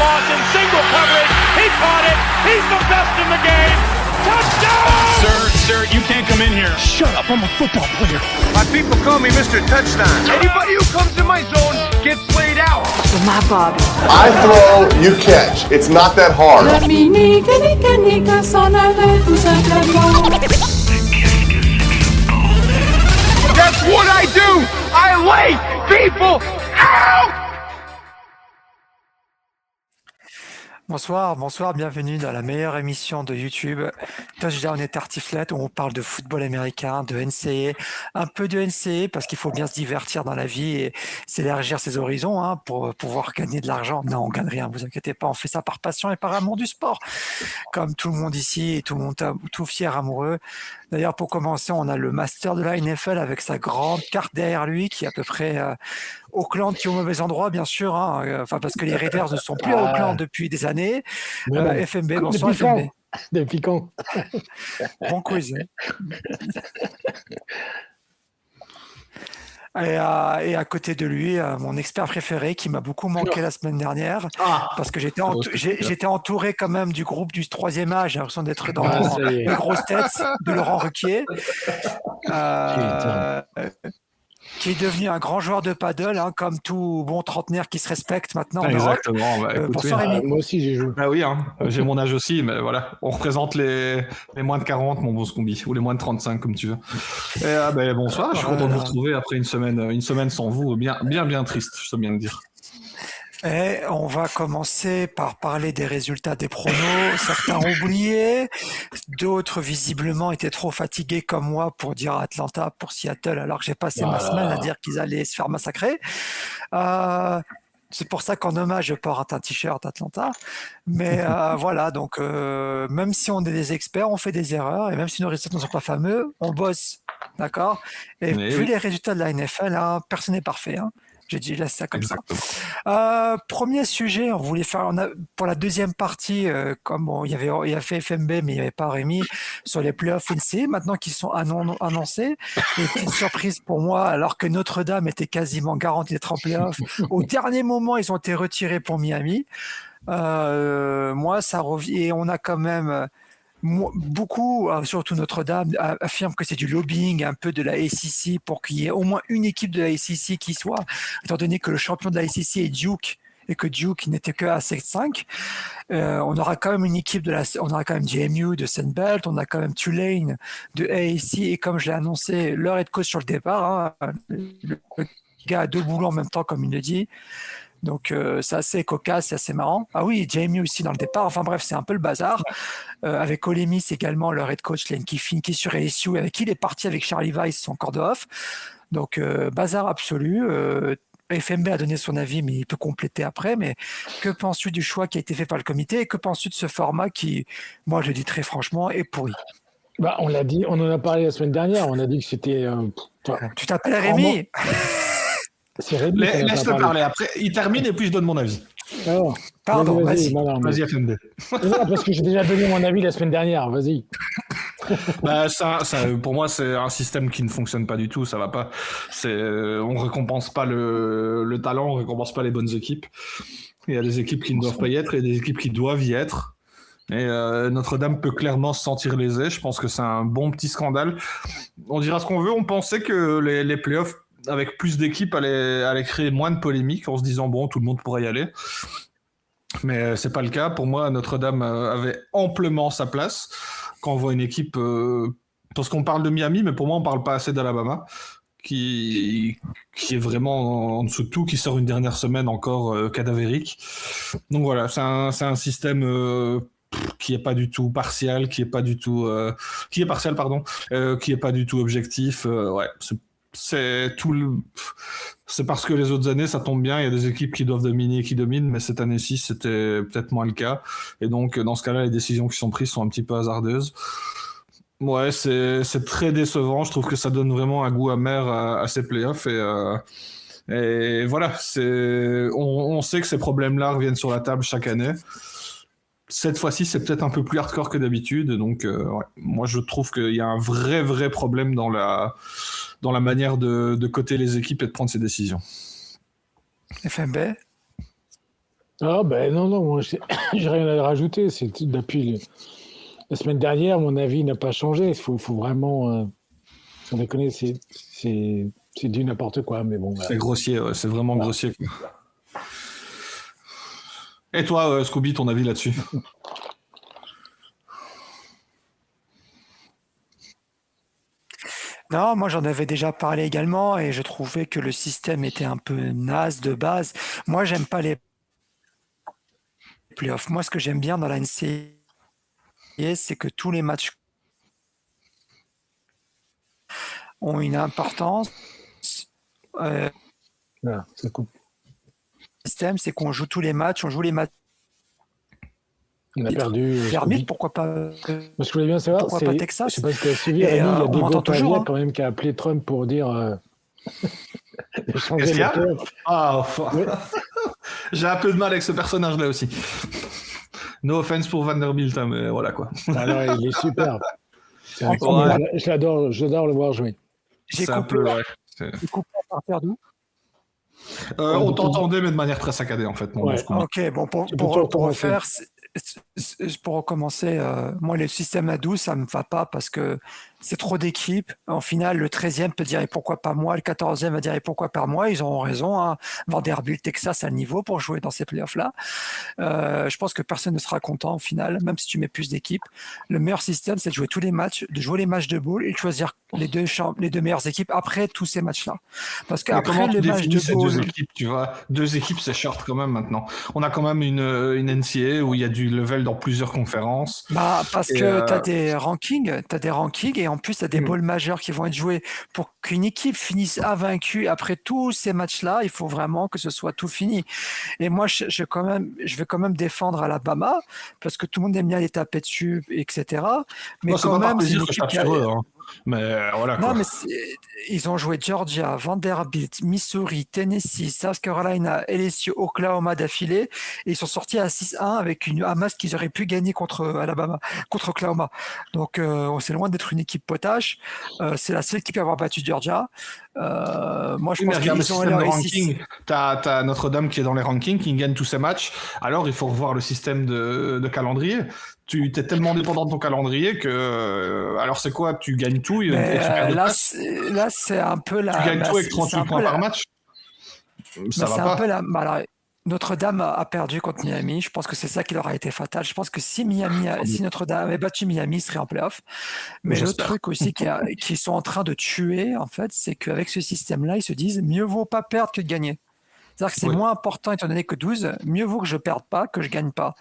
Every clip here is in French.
Moss in single coverage. He caught it. He's the best in the game. Touchdown! Sir, you can't come in here. Shut up, I'm a football player. My people call me Mr. Touchdown. Anybody who comes in my zone gets played out. My Bobby. I throw, you catch. It's not that hard. That's what I do. I lay people out. Bonsoir, bienvenue dans la meilleure émission de YouTube, Touchdown et Tartiflette, où on parle de football américain, de NCAA, un peu de NCAA parce qu'il faut bien se divertir dans la vie et s'élargir ses horizons pour pouvoir gagner de l'argent. Non, on gagne rien, vous inquiétez pas, on fait ça par passion et par amour du sport, comme tout le monde ici et tout le monde tout fier amoureux. D'ailleurs, pour commencer, on a le master de la NFL avec sa grande carte derrière lui qui est à peu près Auckland qui est au mauvais endroit, bien sûr, parce que les Raiders ne sont plus à Auckland depuis des années. FMB, bonsoir FMB. Depuis quand? Bon quiz. Et à côté de lui, mon expert préféré qui m'a beaucoup manqué la semaine dernière, parce que j'étais entouré quand même du groupe du troisième âge, j'ai l'impression d'être dans les grosses têtes de Laurent Ruquier, qui est devenu un grand joueur de paddle, comme tout bon trentenaire qui se respecte maintenant. Exactement. Bonsoir Rémi. Moi aussi j'ai joué. Ah oui, j'ai mon âge aussi, mais voilà, on représente les moins de 40, mon bon Scombi, ou les moins de 35 comme tu veux. Et, bonsoir, je suis content de vous retrouver après une semaine sans vous, bien triste, je dois bien le dire. Et on va commencer par parler des résultats des pronos. Certains ont oublié, d'autres visiblement étaient trop fatigués comme moi pour dire Atlanta pour Seattle, alors que j'ai passé ma semaine à dire qu'ils allaient se faire massacrer. C'est pour ça qu'en hommage, je porte un t-shirt Atlanta. Mais voilà, donc même si on est des experts, on fait des erreurs. Et même si nos résultats ne sont pas fameux, on bosse. D'accord? Et vu les résultats de la NFL, personne n'est parfait. J'ai dit, laisse ça comme ça. Premier sujet, on voulait faire pour la deuxième partie, comme il y a fait FMB, mais il n'y avait pas Rémi, sur les playoffs NCAA, maintenant qu'ils sont annoncés. Et petite surprise pour moi, alors que Notre-Dame était quasiment garantie d'être en playoffs, au dernier moment, ils ont été retirés pour Miami. Moi, ça revient, et on a quand même... Beaucoup, surtout Notre-Dame, affirment que c'est du lobbying un peu de la ACC pour qu'il y ait au moins une équipe de la ACC qui soit, étant donné que le champion de la ACC est Duke et que Duke n'était que à 7-5. On aura quand même une équipe on aura quand même JMU de Sunbelt, on a quand même Tulane de AAC et comme je l'ai annoncé, leur head coach sur le départ, le gars a deux boulots en même temps comme il le dit. Donc c'est assez cocasse, c'est assez marrant. Ah oui, Jamie aussi dans le départ. Enfin bref, c'est un peu le bazar. Avec Olemis également, leur head coach Lane Kiffin qui est sur LSU, avec qui il est parti avec Charlie Weiss, son corps de off. Donc bazar absolu. FMB a donné son avis, mais il peut compléter après. Mais que penses-tu du choix qui a été fait par le comité et que penses-tu de ce format qui, moi je le dis très franchement, est pourri? On l'a dit, on en a parlé la semaine dernière. On a dit que c'était. Tu t'appelles Rémi? C'est Rémi. Laisse-le parler. Après, il termine et puis je donne mon avis. Alors, pardon, vas-y. Vas-y, FMB. Non, parce que j'ai déjà donné mon avis la semaine dernière. Vas-y. Ça, pour moi, c'est un système qui ne fonctionne pas du tout. Ça va pas. On récompense pas le talent, on récompense pas les bonnes équipes. Il y a des équipes qui ne doivent pas y être et des équipes qui doivent y être. Et Notre-Dame peut clairement se sentir lésée. Je pense que c'est un bon petit scandale. On dira ce qu'on veut. On pensait que les playoffs avec plus d'équipes allait créer moins de polémiques en se disant bon, tout le monde pourrait y aller. Mais c'est pas le cas. Pour moi, Notre-Dame avait amplement sa place. Quand on voit une équipe, parce qu'on parle de Miami, mais pour moi, on parle pas assez d'Alabama, qui est vraiment en dessous de tout, qui sort une dernière semaine encore cadavérique. Donc voilà, c'est un système qui est pas du tout partial, qui est pas du tout objectif. C'est parce que les autres années ça tombe bien, il y a des équipes qui doivent dominer et qui dominent, mais cette année-ci c'était peut-être moins le cas, et donc dans ce cas-là les décisions qui sont prises sont un petit peu hasardeuses. Ouais, c'est très décevant. Je trouve que ça donne vraiment un goût amer à ces playoffs, et voilà, on sait que ces problèmes-là reviennent sur la table chaque année. Cette fois-ci, c'est peut-être un peu plus hardcore que d'habitude, donc moi je trouve qu'il y a un vrai problème dans la manière de coter les équipes et de prendre ces décisions. FMB? Ah, ben non, moi, j'ai rien à rajouter. Depuis la semaine dernière, mon avis n'a pas changé. Il faut vraiment. Sans déconner, c'est du n'importe quoi, mais bon. C'est grossier, ouais, c'est vraiment grossier. Et toi, Scooby, ton avis là-dessus? Non, moi j'en avais déjà parlé également et je trouvais que le système était un peu naze de base. Moi, j'aime pas les playoffs. Moi, ce que j'aime bien dans la NCAA, c'est que tous les matchs ont une importance. Voilà, c'est cool. Le système, c'est qu'on joue tous les matchs, on joue les matchs. On a perdu. L'arbitre, pourquoi pas Moi, ce que je voulais bien savoir, pourquoi c'est. pas Je Texas? sais pas si tu as suivi, Et, Rémi, il y a on Diego m'entend toujours, Pavia hein. quand même qui a appelé Trump pour dire de changer Qu'est-ce qu'il y les a playoffs. Ah, Ouais. j'ai un peu de mal avec ce personnage-là aussi. No offense pour Vanderbilt, hein, mais voilà quoi. Alors, il est super. C'est Ouais. incroyable. J'adore le voir jouer. J'ai C'est un coupé, peu, ouais. j'ai coupé à partir d'où? On t'entendait, mais de manière très saccadée en fait. Ouais. Scooby. Ok, bon, Tu peux tout recommencer. refaire, pour recommencer, moi, le système à 12, ça me va pas parce que c'est trop d'équipes. En finale, le 13e peut dire et pourquoi pas moi, le 14e va dire et pourquoi pas moi. Ils auront raison, hein. Vanderbilt, Texas a le niveau pour jouer dans ces playoffs-là. Je pense que personne ne sera content au final, même si tu mets plus d'équipes. Le meilleur système, c'est de jouer tous les matchs, de jouer les matchs de bowl et de choisir les deux meilleures équipes après tous ces matchs-là. Parce Mais qu'après comment tu le match définis de ces bowl, deux équipes, tu vois? Deux équipes, c'est short quand même maintenant. On a quand même une NCAA où il y a du level dans plusieurs conférences. parce Et, que tu as des rankings et en plus tu as des Mm. bowls majeurs qui vont être joués pour qu'une équipe finisse invaincue après tous ces matchs-là. Il faut vraiment que ce soit tout fini. Et moi, je vais quand même défendre Alabama parce que tout le monde aime bien les taper dessus, etc. Mais Moi, c'est quand pas par même, c'est plaisir une que je équipe tape qui a... sur eux, hein. Mais voilà Non, quoi. mais ils ont joué Georgia, Vanderbilt, Missouri, Tennessee, South Carolina, LSU, Oklahoma d'affilée. Et ils sont sortis à 6-1 avec un match qu'ils auraient pu gagner contre Alabama, contre Oklahoma. Donc, c'est loin d'être une équipe potache. C'est la seule équipe à avoir battu Georgia. Moi, je Oui, mais pense regarde le qu'ils ont système de leur ranking. T'as Notre-Dame qui est dans les rankings, qui gagne tous ses matchs. Alors, il faut revoir le système de calendrier. Tu t'es tellement dépendant de ton calendrier que. Alors, c'est quoi? Tu gagnes tout et tu Mais perds de place? là, c'est un peu Tu la. gagnes tout avec C'est 38 un peu points par la. match? Ça Mais va c'est un pas. peu la. Alors, Notre-Dame a perdu contre Miami. Je pense que c'est ça qui leur a été fatal. Je pense que si Notre-Dame avait battu Miami, il serait en playoff. Mais le J'espère. truc aussi qui sont en train de tuer, en fait, c'est qu'avec ce système-là, ils se disent mieux vaut pas perdre que de gagner. C'est-à-dire que c'est Oui. moins important, étant donné que 12, mieux vaut que je perde pas que je gagne pas.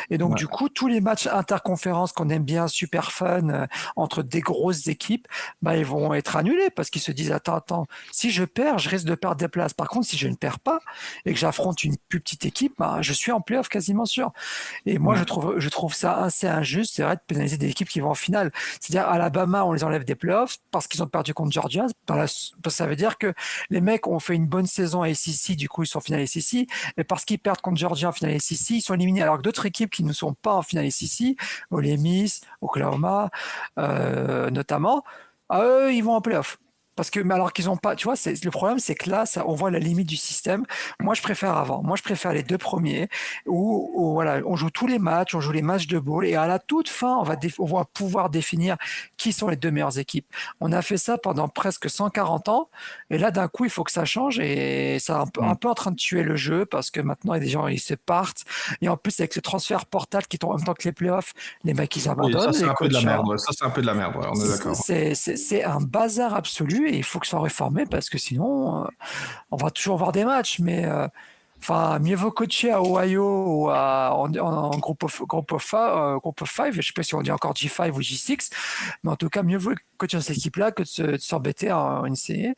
Et donc, Ouais. du coup, tous les matchs interconférences qu'on aime bien, super fun, entre des grosses équipes, bah, ils vont être annulés parce qu'ils se disent, attends, si je perds, je risque de perdre des places. Par contre, si je ne perds pas et que j'affronte une plus petite équipe, bah, je suis en playoff quasiment sûr. Et moi, Ouais. je trouve ça assez injuste, c'est vrai, de pénaliser des équipes qui vont en finale. C'est-à-dire, Alabama, on les enlève des playoffs parce qu'ils ont perdu contre Georgia. Ça veut dire que les mecs ont fait une bonne saison à SEC, du coup, ils sont en finale SEC, et parce qu'ils perdent contre Georgia en finale SEC, ils sont éliminés. Alors que d'autres équipes qui ne sont pas en finale SEC, Ole Miss, Oklahoma, notamment, eux, ils vont en playoff. Parce que, mais alors qu'ils n'ont pas, tu vois, le problème, c'est que là, on voit la limite du système. Moi, je préfère avant. Moi, je préfère les deux premiers où voilà, on joue tous les matchs, on joue les matchs de bowl et à la toute fin, on va pouvoir définir qui sont les deux meilleures équipes. On a fait ça pendant presque 140 ans et là, d'un coup, il faut que ça change et c'est un peu en train de tuer le jeu parce que maintenant, il y a des gens, ils se partent et en plus, avec le transfert portal qui tombe en même temps que les playoffs, les mecs, ils Oui, abandonnent. ça, c'est les un peu de la coachs, merde. Ouais. Ça, c'est un peu de la merde. Ouais, on est d'accord. c'est un bazar absolu et il faut que ça soit réformé parce que sinon, on va toujours voir des matchs, mais enfin, mieux vaut coacher à Ohio ou en groupe of five, je ne sais pas si on dit encore G5 ou G6, mais en tout cas, mieux vaut coacher dans cette équipe-là que de s'embêter en NCAA.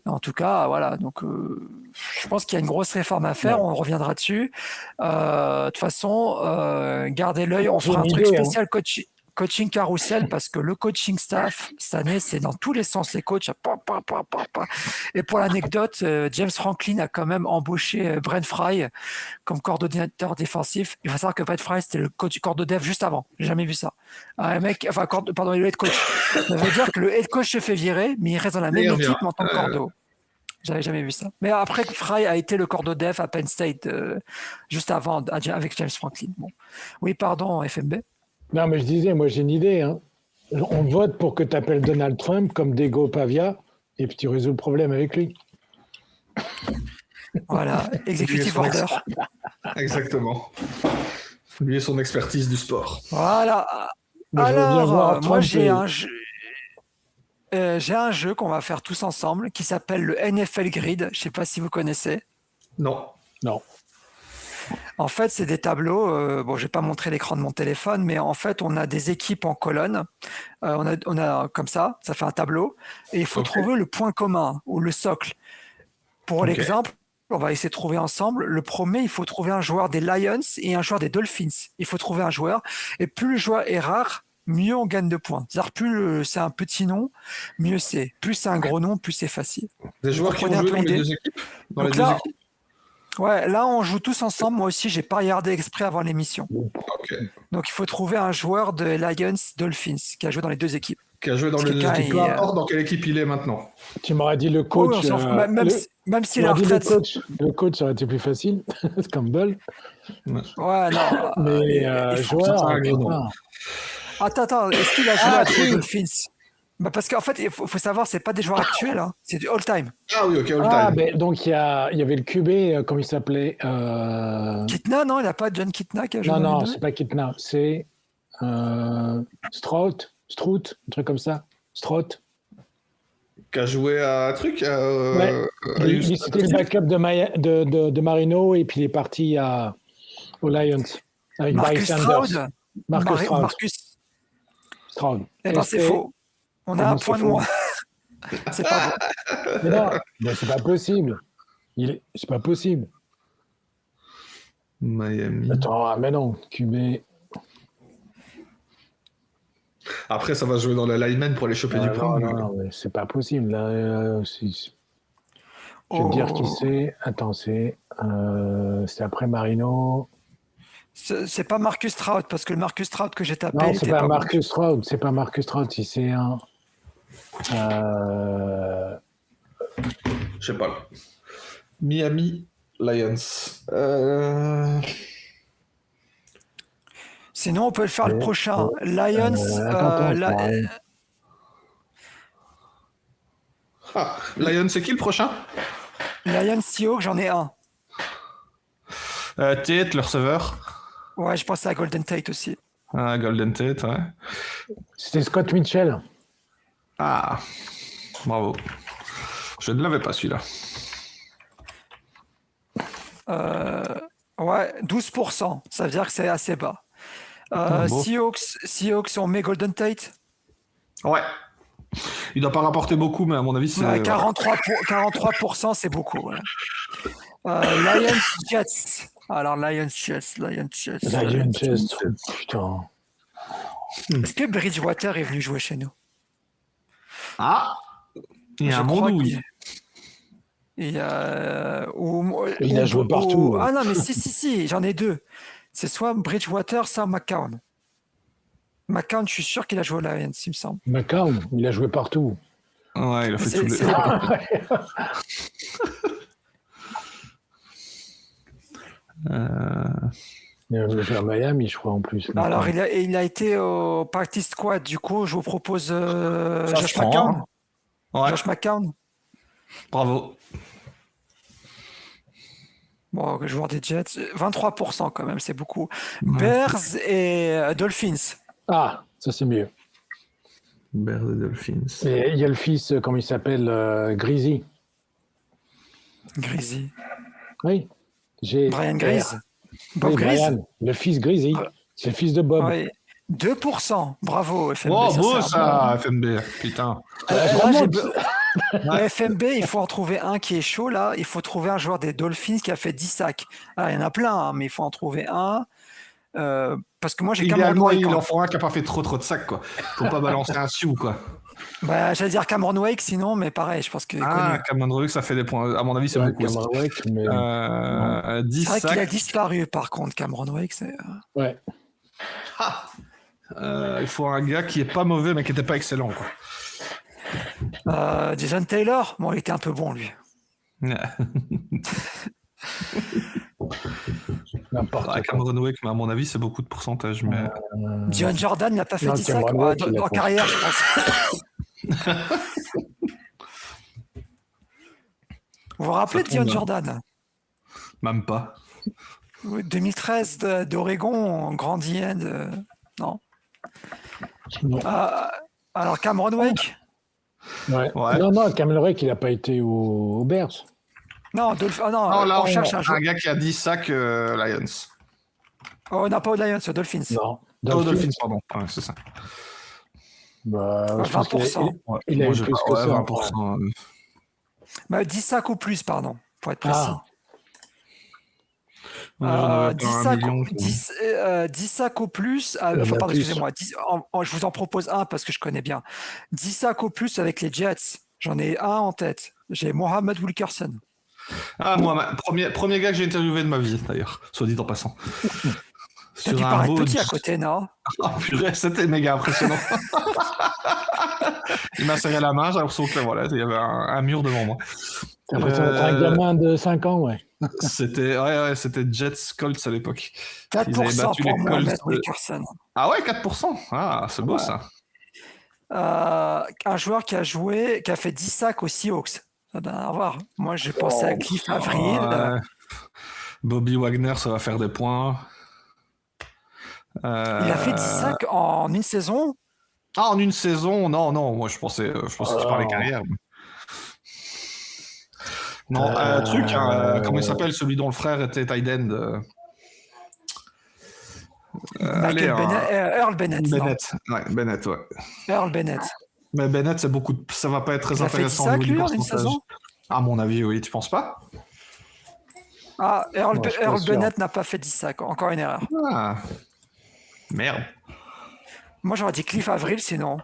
En tout cas, voilà, donc je pense qu'il y a une grosse réforme à faire, on reviendra dessus. De toute façon, gardez l'œil, on fera un truc spécial coaching carousel parce que le coaching staff cette année c'est dans tous les sens les coachs et pour l'anecdote James Franklin a quand même embauché Brent Fry comme coordonnateur défensif. Il faut savoir que Brent Fry c'était le coach corps dev juste avant, j'ai jamais vu ça. Un mec, enfin pardon, le head coach, ça veut dire que le head coach se fait virer mais il reste dans la même équipe en tant que cordeau. J'avais jamais vu ça. Mais après, Fry a été le corps dev à Penn State juste avant, avec James Franklin. Bon. Oui, pardon, FMB. Non, mais je disais, moi, j'ai une idée. Hein. On vote pour que tu appelles Donald Trump comme Dego Pavia et puis tu résous le problème avec lui. Voilà, executive order. Exactement. Lui et son expertise du sport. Voilà. Mais je veux bien voir Alors, moi, Trump j'ai et- un jeu. J'ai un jeu qu'on va faire tous ensemble qui s'appelle le NFL Grid. Je sais pas si vous connaissez. Non. Non. En fait, c'est des tableaux. Bon, je vais pas montrer l'écran de mon téléphone, mais en fait, on a des équipes en colonne. On a comme ça fait un tableau, et il faut Ok. trouver le point commun ou le socle. Pour Ok. l'exemple, on va essayer de trouver ensemble. Le premier, il faut trouver un joueur des Lions et un joueur des Dolphins. Il faut trouver un joueur, et plus le joueur est rare, mieux on gagne de points. C'est-à-dire plus c'est un petit nom, mieux c'est. Plus c'est un gros nom, plus c'est facile. Des joueurs qui ont comprenez un joué peu dans les l'idée deux équipes Dans Donc les deux là, équipes ouais, là on joue tous ensemble. Moi aussi, j'ai pas regardé exprès avant l'émission. Ok. Donc il faut trouver un joueur de Lions Dolphins qui a joué dans les deux équipes. Qui a joué dans Parce les que deux quand équipes. Peu il- importe dans quelle équipe il est maintenant. Tu m'aurais dit le Oui, coach. on s'en fout. Même si tu la m'aurais dit retraite. le coach, ça aurait été plus facile. Campbell. Ouais, non. Mais il faut- joueur, ça, c'est un gros putain. Attends, est-ce qu'il a joué Ah, avec les si. Dolphins? Bah parce qu'en fait, il faut savoir, c'est pas des joueurs actuels, hein. C'est du all-time. Ah oui, ok, all Ah, time. ben, donc il y avait le QB, comment il s'appelait Kitna, non, il n'a pas John Kitna qui a joué Non, dans non, les deux. c'est pas Kitna, c'est Strout, un truc comme ça. Strout. Qui a joué à un truc Ouais. à Houston. C'était le backup de Marino et puis il est parti aux Lions avec Barry Marcus Sanders. Stroud. Marcus Stroud. Marcus. Stroud. Eh ben, c'est SP. faux. On a Comment un c'est point de faux moins. C'est pas bon. Mais non, mais c'est pas possible. C'est pas possible. Miami. Attends, ah, mais non, QB. Après, ça va jouer dans la lineman pour aller choper du point. Non, mais c'est pas possible. Là, je vais te dire qui c'est. Attends, c'est après Marino. C'est pas Marcus Stroud, parce que le Marcus Stroud que j'ai tapé. Non, il c'est était pas bon. Marcus Stroud. C'est pas Marcus Stroud. Si c'est un. Je sais pas. Miami Lions. Sinon, on peut le faire le prochain. Lions. Attends, Ah, Lions, c'est qui le prochain Lions Seahawks, j'en ai un. Tate, le receveur. Ouais, je pensais à Golden Tate aussi. Ah, Golden Tate, ouais. C'était Scott Mitchell. Ah, bravo. Je ne l'avais pas celui-là. Ouais, 12%. Ça veut dire que c'est assez bas. Bon. Seahawks, on met Golden Tate. Ouais. Il doit pas rapporter beaucoup, mais à mon avis, c'est. Ouais, 43%, c'est beaucoup. Ouais. Lions Jets. Alors, Lions Jets. Lion Chest. Putain. Est-ce que Bridgewater est venu jouer chez nous? Ah, il y a Je un crois bon qu'il- douille. Il a joué partout. Ah non, mais si, j'en ai deux. C'est soit Bridgewater, soit McCown. McCown, je suis sûr qu'il a joué aux Lions, il me semble. McCown, il a joué partout. Ouais, il a fait C'est- tous les. c'est- Il a joué à Miami, je crois, en plus. Alors, il a été au Practice Squad. Du coup, je vous propose Ça Josh se prend, McCown. hein. Ouais, Josh McCown. bravo. Bon, joueur des Jets. 23% quand même, c'est beaucoup. Bears et Dolphins. Ah, ça c'est mieux. Bears et Dolphins. Et il y a le fils, comment il s'appelle, Greasy. Greasy. Oui. Brian Grease. Bob Oui, Grease. Brian, le fils Greasy. C'est le fils de Bob. Oui. 2%. Bravo, FMB. Oh, ça, beau c'est un ça, FMB. Putain. Là, Vraiment, Le FMB, il faut en trouver un qui est chaud là. Il faut trouver un joueur des Dolphins qui a fait 10 sacs. Ah, il y en a plein, hein, mais il faut en trouver un. Parce que moi, j'ai Cameron Idéalement, Wake. il en faut un qui n'a pas fait trop de sacs, quoi. Faut pas balancer un sioux, quoi. Bah, j'allais dire Cameron Wake, sinon, mais pareil, je pense que. Ah, connu. Cameron Wake, ça fait des points. À mon avis, c'est Ouais, beaucoup. Cameron Wake, mais... 10 C'est vrai qu'il a sacs. disparu, par contre, Cameron Wake. Ouais. Il faut un gars qui est pas mauvais, mais qui n'était pas excellent, quoi. Jason Taylor, bon, il était un peu bon, lui. N'importe quoi. Cameron Wake, mais à mon avis, c'est beaucoup de pourcentage. Mais... Dion Jordan n'a pas fait Non, 10 sacs Cameron Wake, il a en pas. carrière, je pense. Vous vous rappelez de Ça tombe, Dion Jordan? Même pas. 2013 d'Oregon, en grand end. Non. Non. Alors Cameron Wake? Ouais. Ouais. Non, Cameron Wake, il n'a pas été aux Bears. Non, Non, là, on cherche un joueur. gars qui a 10 sacs Lions. Oh, non, pas aux Lions, aux Dolphins. Non. Dolphins, pardon. Ouais, c'est ça. Bah, je pense 20%. il a Moi, eu j'ai plus pas- que ouais, ça. 20%. Bah, 10 sacs ou plus, pardon, pour être précis. Ah, J'en avais 10 pas un sacs, million. 10 sacs au plus. Il y en a Pardon, plus. excusez-moi. Je vous en propose un parce que je connais bien. 10 sacs au plus avec les Jets. J'en ai un en tête. J'ai Mohamed Wilkerson. Ah, moi, premier gars que j'ai interviewé de ma vie, d'ailleurs, soit dit en passant. T'as dû paraître petit à côté, non? Ah, purée, c'était méga impressionnant. Il m'a serré la main, j'ai l'impression que voilà, il y avait un mur devant moi. t'as l'impression d'être un gamin de 5 ans, ouais. C'était Jets Colts à l'époque. Ils avaient 4% battu pour les Mohamed Colts. Wilkerson. Ah ouais, 4%. Ah, c'est beau ça. Un joueur qui a fait 10 sacs aux Seahawks. Ça doit en avoir. Moi, j'ai pensé à Cliff Avril. Ouais. Bobby Wagner, ça va faire des points. Il a fait 10 sacs en une saison. Ah, en une saison? Non, moi je pensais que tu parlais carrière. Non, comment il s'appelle, celui dont le frère était tight end Earl Bennett. Bennett, ouais. Earl Bennett. Mais Bennett, ça va pas être très Il a fait 10 intéressant. sacs, au niveau lui, du en une pourcentage. saison? À mon avis, oui, tu penses pas? Ah, Non, je suis pas Earl sûr. Bennett n'a pas fait 10 sacs. Encore une erreur. Ah. Merde. Moi, j'aurais dit Cliff Avril, sinon.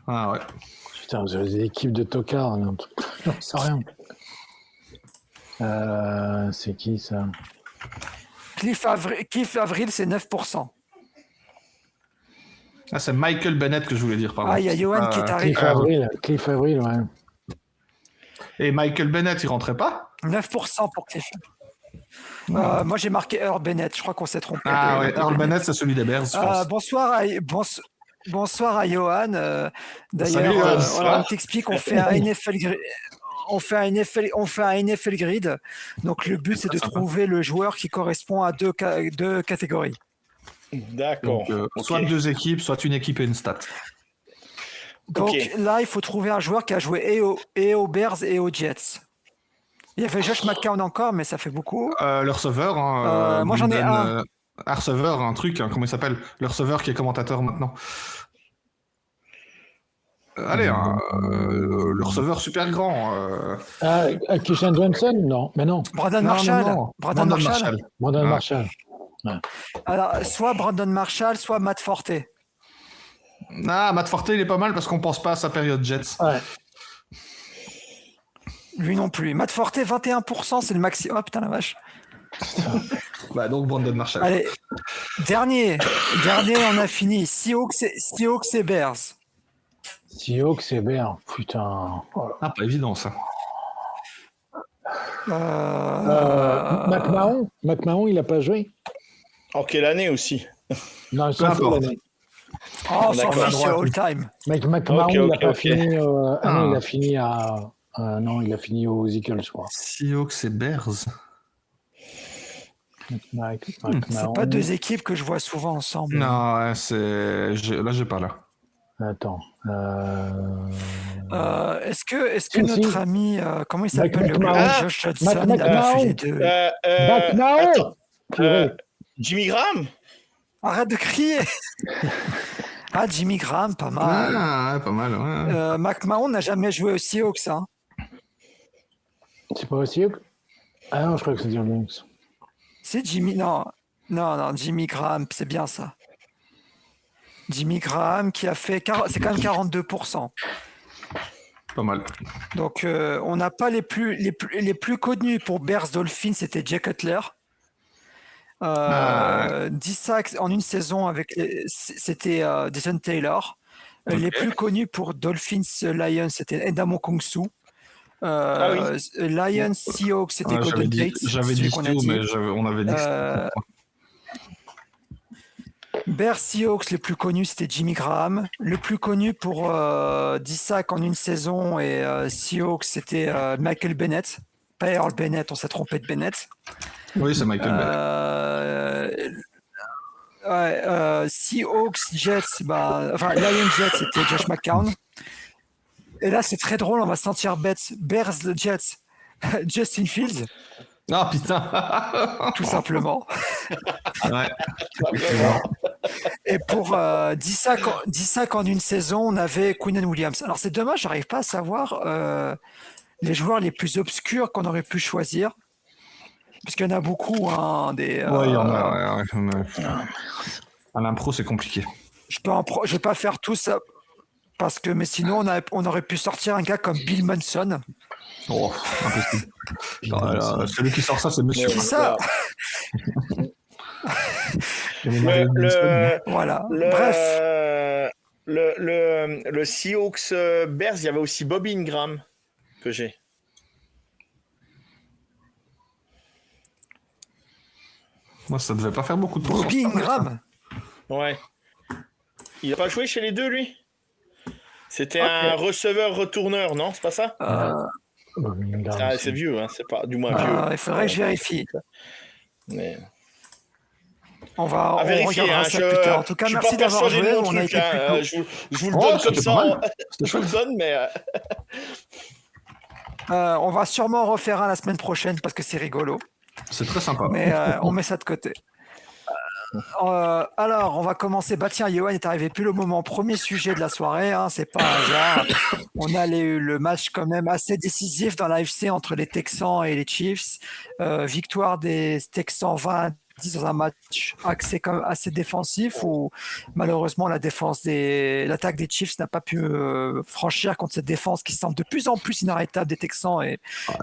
Ah ouais. Putain, vous avez des équipes de tocards. Là. J'en sais rien. C'est qui ça? Cliff Avril, c'est 9%. Ah, c'est Michael Bennett que je voulais dire, pardon. Ah, il y a Johan qui est arrivé. Cliff Avril, ouais. Et Michael Bennett, il rentrait pas? 9% pour Cliff. Moi, j'ai marqué Earl Bennett. Je crois qu'on s'est trompé. Ah ouais, Earl Bennett, c'est celui des Bears, je pense. Bonsoir à Johan. Salut, D'ailleurs, Johan. voilà, on t'explique, on fait un NFL grid. Donc le but c'est de trouver le joueur qui correspond à deux catégories. D'accord. Donc, Ok. soit deux équipes, soit une équipe et une stat. Donc Ok. là, il faut trouver un joueur qui a joué et aux Bears et aux Jets. Il y avait Josh McCown encore, mais ça fait beaucoup. Le receveur, moi, j'en ai un. Un receveur, un truc, comment il s'appelle? Le receveur qui est commentateur maintenant. Le receveur super grand. Keyshawn Johnson? Non, mais non. Brandon Non, Marshall. non, non. Brandon Marshall. Brandon Ah. Marshall. Alors, soit Brandon Marshall, soit Matt Forte. Ah, Matt Forte, il est pas mal parce qu'on pense pas à sa période Jets. Ouais. Lui non plus. Matt Forte, 21%, c'est le maximum. Oh putain la vache. Bah, donc Brandon Marshall. Allez, dernier, on a fini. Seahawks et Bears. Seahawks, c'est bien. Putain. Oh là. Ah, pas évident ça. McMahon, il a pas joué? En quelle année aussi? Non, Peu importe. Oh, sans D'accord. fiche all-time. McMahon, Ok, il ok, a pas ok. fini. Ah. Non, il a fini à. Non, il a fini aux Eagles, je crois. Seahawks et Bears. McMahon. C'est pas deux équipes que je vois souvent ensemble. Non, ouais, là, j'ai pas là. Attends. Est-ce que Si, notre si. ami, comment il s'appelle, le McMahon. gars, Josh Johnson, il a pas fait les deux. McMahon! Attends, Purée. Jimmy Graham? Arrête de crier. Ah, Jimmy Graham, pas mal. Ah, ouais, pas mal, ouais. McMahon n'a jamais joué aux Seahawks. Hein. C'est pas aussi? Ah non, je crois que c'est Jones. C'est Jimmy. Non, Jimmy Graham, c'est bien ça. Jimmy Graham qui a fait. C'est quand même 42%. Pas mal. Donc, on n'a pas les plus connus pour Bears Dolphins, c'était Jay Cutler. 10 sacs en une saison c'était Jason Taylor. Les plus connus pour Dolphins Lions, c'était Endamo Kongsu. Lions, Seahawks, c'était Ouais, Golden Tate. j'avais celui dit qu'on a Stu, dit. mais on avait dit que Euh, Bears Seahawks, le plus connu, c'était Jimmy Graham. Le plus connu pour 10 sacs en une saison et Seahawks, c'était Michael Bennett. Pas Earl Bennett, on s'est trompé de Bennett. oui, c'est Michael Beck. Seahawks, Jets, Lions Jets, c'était Josh McCown. Et là, c'est très drôle, on va se sentir bête. Bears Jets, Justin Fields, Ah putain. tout simplement. Ouais. Et pour 10 sacs en une saison, on avait Quinnen Williams. Alors c'est dommage, j'arrive pas à savoir les joueurs les plus obscurs qu'on aurait pu choisir. Parce qu'il y en a beaucoup. Hein, Ouais, il y en a. Ouais. À l'impro, c'est compliqué. Je vais pas faire tout ça. Mais sinon, on aurait pu sortir un gars comme Bill Munson. Oh, impossible. Celui qui sort ça, c'est Monsieur. Qui ça Voilà. Bref. Le Seahawks Bears, il y avait aussi Bobby Ingram que j'ai. Moi, ça devait pas faire beaucoup de pourcents. Bobby Ingram. Ouais. Il a pas joué chez les deux, lui? C'était un receveur-retourneur, non? C'est pas ça? C'est vieux, hein? C'est pas du moins vieux. Il faudrait que je vérifie. Mais... On vérifier, regardera ça plus tard. En tout cas, merci d'avoir joué. On a été plus je vous le donne comme ça. Je vous le donne, mais... on va sûrement en refaire un la semaine prochaine parce que c'est rigolo. C'est très sympa. Mais on met ça de côté. Alors, on va commencer. Tiens, Johan est arrivé plus le moment. Premier sujet de la soirée, hein, c'est pas un hasard. On a le match quand même assez décisif dans l'AFC entre les Texans et les Chiefs. Victoire des Texans 20-10 dans un match quand même assez défensif où malheureusement l'attaque des Chiefs n'a pas pu franchir contre cette défense qui semble de plus en plus inarrêtable des Texans et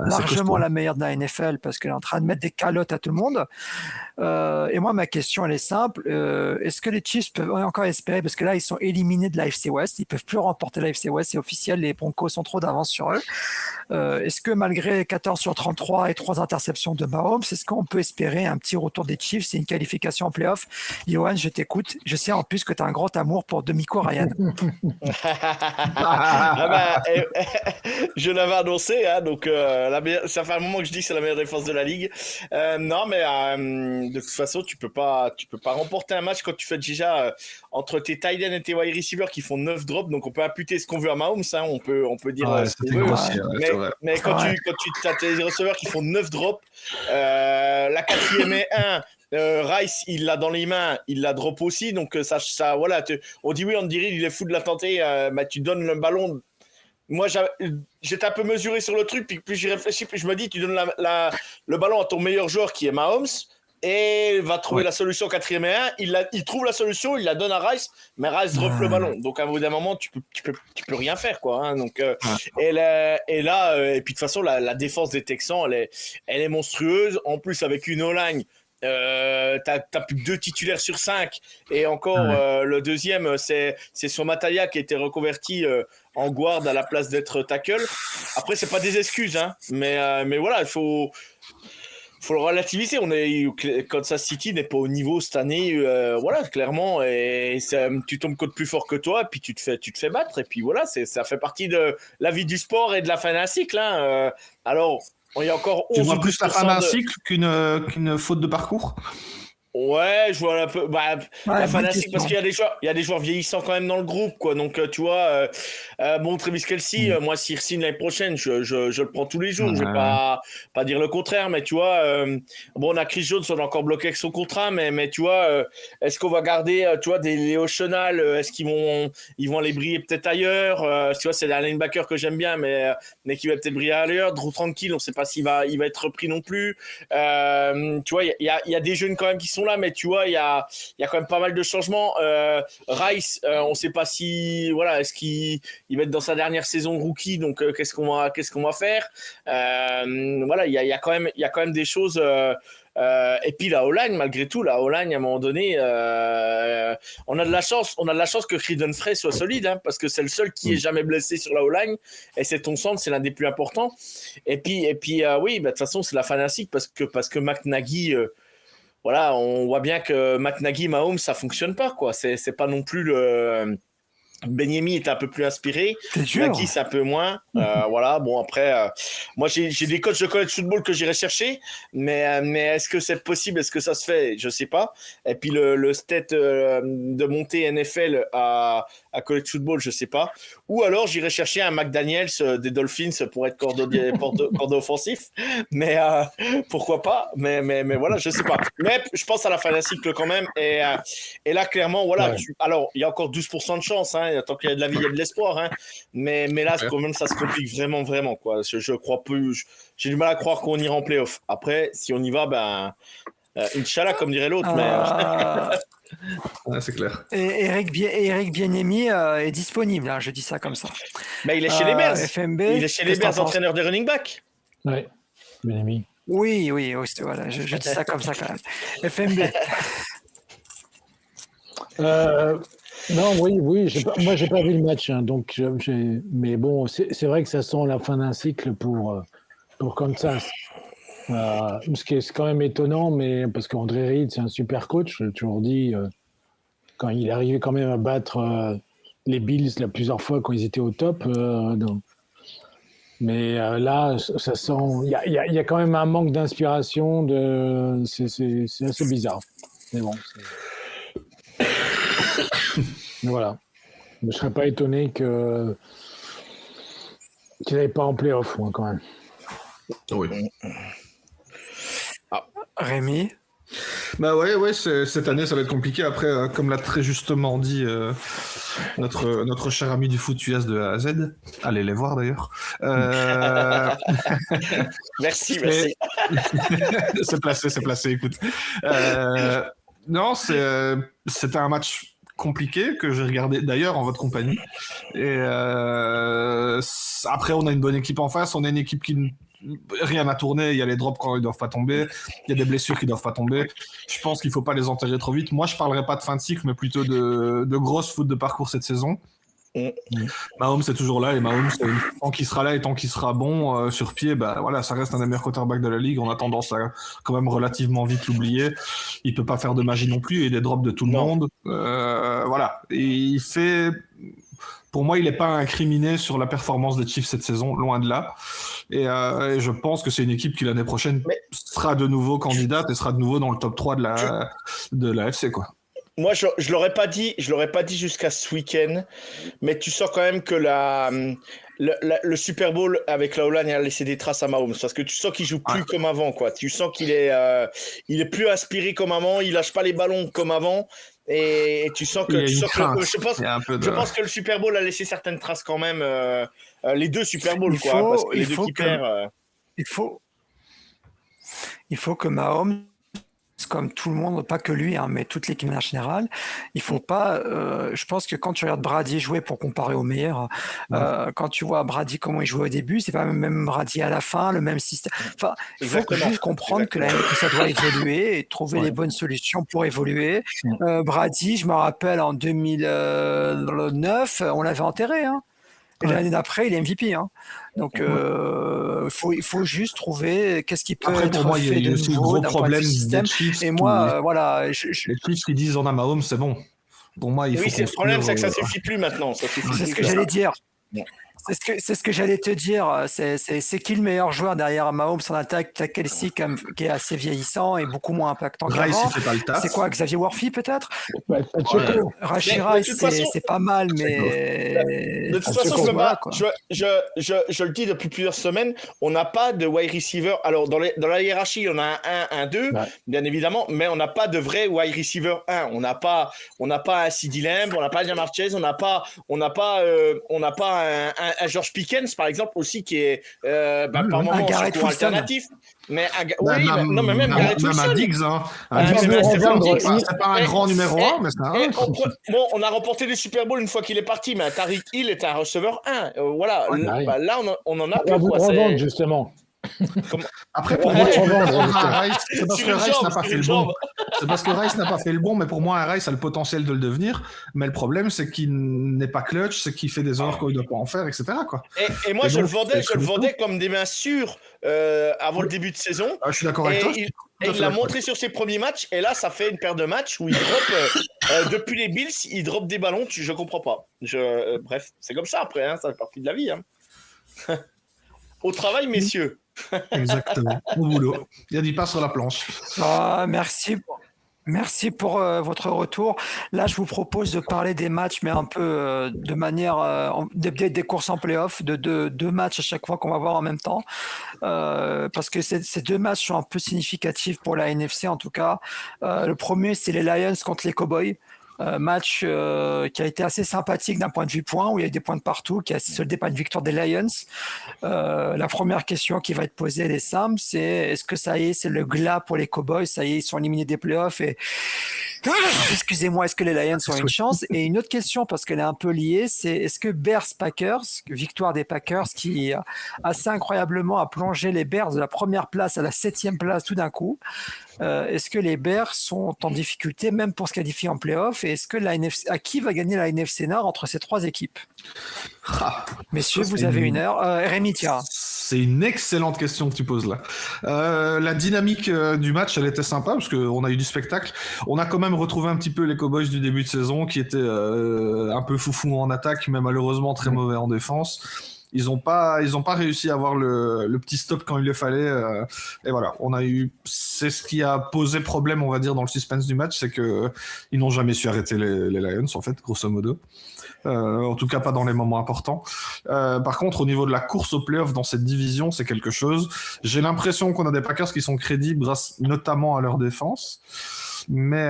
largement la meilleure de la NFL parce qu'elle est en train de mettre des calottes à tout le monde. Et moi, ma question, elle est simple. Est-ce que les Chiefs peuvent encore espérer, parce que là, ils sont éliminés de l'AFC West, ils peuvent plus remporter l'AFC West, c'est officiel, les Broncos sont trop d'avance sur eux. Est-ce que malgré 14 sur 33 et 3 interceptions de Mahomes, est-ce qu'on peut espérer un petit retour des Chiefs et une qualification en playoff? Johan, je t'écoute. Je sais en plus que tu as un grand amour pour Demico Ryan. Je l'avais annoncé, hein, donc ça fait un moment que je dis que c'est la meilleure défense de la ligue. Non, mais de toute façon, tu peux pas remporter un match quand tu fais déjà entre tes tight ends et tes wide receivers qui font 9 drops. Donc on peut imputer ce qu'on veut à Mahomes, hein, on peut dire ce qu'on veut. Mais quand tu as tes receveurs qui font 9 drops, la 4e et 1. Rice, il l'a dans les mains, il la drop aussi, donc ça voilà. On dit oui, on dirait il est fou de la tenter. Tu donnes le ballon. Moi, j'étais un peu mesuré sur le truc, puis plus j'y réfléchis, plus je me dis, tu donnes le ballon à ton meilleur joueur qui est Mahomes, et va trouver la solution 4e et 1. Il trouve la solution, il la donne à Rice, mais Rice drop le ballon. Donc, à bout d'un moment, tu peux rien faire, quoi. Hein, donc, et là, et puis de toute façon, la défense des Texans, elle est monstrueuse. En plus, avec une O-line. T'as plus que 2 titulaires sur 5 et encore le deuxième c'est Somataya qui a été reconverti en guard à la place d'être tackle. Après c'est pas des excuses hein, mais voilà il faut le relativiser. Kansas City n'est pas au niveau cette année, voilà clairement, et tu tombes contre plus fort que toi et puis tu te fais battre et puis voilà ça fait partie de la vie du sport et de la fin d'un cycle hein. Alors il y a encore 11 tu vois plus la fin d'un cycle qu'une faute de parcours? Ouais, je vois un peu la fin d'un cycle parce qu'il y a des joueurs vieillissants quand même dans le groupe quoi. Donc tu vois Travis Kelce, moi s'il re-signe l'année prochaine, je le prends tous les jours, je vais pas dire le contraire, mais tu vois on a Chris Jones, on a encore bloqué avec son contrat, mais tu vois est-ce qu'on va garder tu vois des Léo Chenal, est-ce qu'ils vont aller briller peut-être ailleurs, tu vois c'est un linebacker que j'aime bien mais qui va peut-être briller ailleurs. Drew Tranquille, on sait pas s'il va être repris non plus. Tu vois il y a des jeunes quand même qui sont là, mais tu vois il y a quand même pas mal de changements. Rice, on sait pas si voilà est-ce qu'il va être dans sa dernière saison rookie, donc qu'est-ce qu'on va faire. Voilà il y a quand même des choses Et puis la O-line, malgré tout, la O-line, à un moment donné, on a de la chance que Creedon Frey soit solide, hein, parce que c'est le seul qui est jamais blessé sur la O-line, et c'est ton centre, c'est l'un des plus importants. Et puis oui, de toute façon, c'est la fin d'un cycle, parce que Matt Nagy, voilà, on voit bien que Matt Nagy, Mahomes, ça fonctionne pas, quoi. C'est pas non plus le... Benyemi est un peu plus inspiré, Nagy c'est un peu moins. Voilà, bon après, moi j'ai des coachs de college football que j'irai chercher, mais est-ce que c'est possible, est-ce que ça se fait, je sais pas. Et puis le stat de montée NFL à college football, je sais pas. Ou alors j'irai chercher un McDaniels des Dolphins pour être cordon offensif, mais pourquoi pas. Mais voilà, je sais pas. Mais je pense à la fin d'un cycle quand même. Et là clairement, voilà. Ouais. Alors il y a encore 12% de chance. Hein, tant qu'il y a de la vie, il y a de l'espoir. Hein. Mais là, quand même, ça se complique vraiment, quoi. Je crois plus. J'ai du mal à croire qu'on ira en playoff. Après, si on y va, ben, Inch'Allah, comme dirait l'autre. Ouais, c'est clair. Et Eric Bieniemy est disponible. Hein, je dis ça comme ça. Mais il est chez les Bears. FMB. Il est chez les Bears, entraîneur des running backs. Ouais, Bieniemy. Oui, voilà. Je dis ça comme ça quand même. FMB. Non, oui, moi j'ai pas vu le match, hein, donc mais bon, c'est vrai que ça sent la fin d'un cycle pour Kansas. Ce qui est quand même étonnant, mais parce qu'André Reid, c'est un super coach, j'ai toujours dit, quand il est arrivé quand même à battre les Bills plusieurs fois quand ils étaient au top. Mais là, ça sent, il y a quand même un manque d'inspiration, c'est assez bizarre. Mais bon, voilà. Je ne serais pas étonné qu'il n'aille pas en play-off, moi, quand même. Oui. Rémi? Bah ouais, cette année, ça va être compliqué. Après, comme l'a très justement dit notre cher ami du foot US de A à Z, allez les voir d'ailleurs. Merci. c'est placé, écoute. Non, c'était un match compliqué que j'ai regardé d'ailleurs en votre compagnie. Et après, on a une bonne équipe en face. On a une équipe qui rien à tourner. Il y a les drops quand ils doivent pas tomber. Il y a des blessures qui doivent pas tomber. Je pense qu'il faut pas les enterrer trop vite. Moi, je parlerai pas de fin de cycle, mais plutôt de grosses fautes de parcours cette saison. Mahomes est toujours là et Mahomes, tant qu'il sera là et tant qu'il sera bon sur pied, bah voilà, ça reste un des meilleurs quarterbacks de la ligue. On a tendance à quand même relativement vite l'oublier. Il peut pas faire de magie non plus et des drops de tout le monde. Voilà, et il fait. Pour moi, il n'est pas incriminé sur la performance des Chiefs cette saison, loin de là. Et je pense que c'est une équipe qui l'année prochaine sera de nouveau candidate et sera de nouveau dans le top 3 de la FC, quoi. Moi, je l'aurais pas dit jusqu'à ce week-end, mais tu sens quand même que le Super Bowl avec la O-line a laissé des traces à Mahomes, parce que tu sens qu'il joue plus comme avant, quoi. Tu sens qu'il est plus aspiré comme avant, il lâche pas les ballons comme avant, et tu sens que je pense que le Super Bowl a laissé certaines traces quand même, les deux Super Bowls, quoi, parce que les deux qui perdent. Il faut que Mahomes, comme tout le monde, pas que lui, hein, mais toute l'équipe en général, il faut pas. Je pense que quand tu regardes Brady jouer pour comparer au meilleur, quand tu vois Brady comment il jouait au début, c'est pas même Brady à la fin, le même système. Enfin, il faut juste comprendre que ça doit évoluer et trouver les bonnes solutions pour évoluer. Brady, je me rappelle en 2009, on l'avait enterré, hein. Et l'année d'après, il est MVP. Hein. Donc, il faut juste trouver qu'est-ce qui peut être moi, fait de nouveau d'un point de vue système. Et moi, voilà. Les Chiefs qui disent on a Mahomes, c'est bon. Pour moi, il faut. Oui, c'est le problème, c'est que ça suffit plus maintenant. C'est ce que j'allais dire. C'est ce que j'allais te dire. C'est qui le meilleur joueur derrière Mahomes en attaque? T'as Kelsey qui est assez vieillissant et beaucoup moins impactant qu'avant. C'est quoi, Xavier Worthy peut-être? Rashid Rice, c'est pas mal, mais de toute façon, je le dis depuis plusieurs semaines, on n'a pas de wide receiver. Alors dans la hiérarchie, on a un 2, bien évidemment, mais on n'a pas de vrai wide receiver 1. On n'a pas un CeeDee Lamb, on n'a pas un Ja'Marr Chase, on n'a pas un George Pickens par exemple aussi qui est par moment un alternatif, mais même Garrett Wilson, un Diggs, hein. C'est pas un grand numéro 1, mais c'est un. Bon, on a remporté des Super Bowls une fois qu'il est parti, mais Tariq Hill est un receveur 1. Voilà, là on en a plus. Justement. Après, pour Ouais, moi, tu peux revendre, pas prendre j'espère. un Rice. C'est parce Sur que une Rice jambe, n'a pas sur fait une le bon. jambe. C'est parce que Rice n'a pas fait le bon, mais pour moi, un Rice a le potentiel de le devenir. Mais le problème, c'est qu'il n'est pas clutch, c'est qu'il fait des erreurs qu'il ne doit pas en faire, etc. Quoi. Et moi, Et je le donc, vendais comme des mains sûres avant le début de saison. je suis d'accord avec toi. Et il l'a montré sur ses premiers matchs. Et là, ça fait une paire de matchs où il drop, depuis les Bills, il drop des ballons. Je comprends pas. Bref, c'est comme ça après. Hein, ça fait partie de la vie. Hein. Au travail, messieurs. Exactement. Au boulot. Il y a du pain sur la planche. Merci. Merci pour votre retour. Là, je vous propose de parler des matchs, mais un peu de manière des courses en playoff, de deux matchs à chaque fois qu'on va voir en même temps, parce que ces deux matchs sont un peu significatifs pour la NFC en tout cas. Le premier, c'est les Lions contre les Cowboys. Match qui a été assez sympathique d'un point de vue points, où il y a eu des points de partout, qui a soldé par une victoire des Lions. La première question qui va être posée, elle est simple, c'est est-ce que ça y est, c'est le glas pour les Cowboys, ça y est, ils sont éliminés des playoffs et excusez-moi, est-ce que les Lions ont une chance? Et une autre question, parce qu'elle est un peu liée, c'est est-ce que Bears-Packers, victoire des Packers qui assez incroyablement a plongé les Bears de la première place à la 7e place tout d'un coup, est-ce que les Bears sont en difficulté même pour se qualifier en playoff? Et est-ce que à qui va gagner la NFC Nord entre ces trois équipes? Messieurs, vous avez une heure. Rémi, tiens. C'est une excellente question que tu poses là. La dynamique du match, elle était sympa parce qu'on a eu du spectacle. On a quand même retrouvé un petit peu les Cowboys du début de saison qui étaient un peu foufou en attaque, mais malheureusement très mauvais en défense. Ils ont pas réussi à avoir le petit stop quand il le fallait. Et voilà, c'est ce qui a posé problème, on va dire, dans le suspense du match, c'est que ils n'ont jamais su arrêter les Lions, en fait, grosso modo. En tout cas, pas dans les moments importants. Par contre, au niveau de la course au playoff dans cette division, c'est quelque chose. J'ai l'impression qu'on a des Packers qui sont crédibles grâce notamment à leur défense. Mais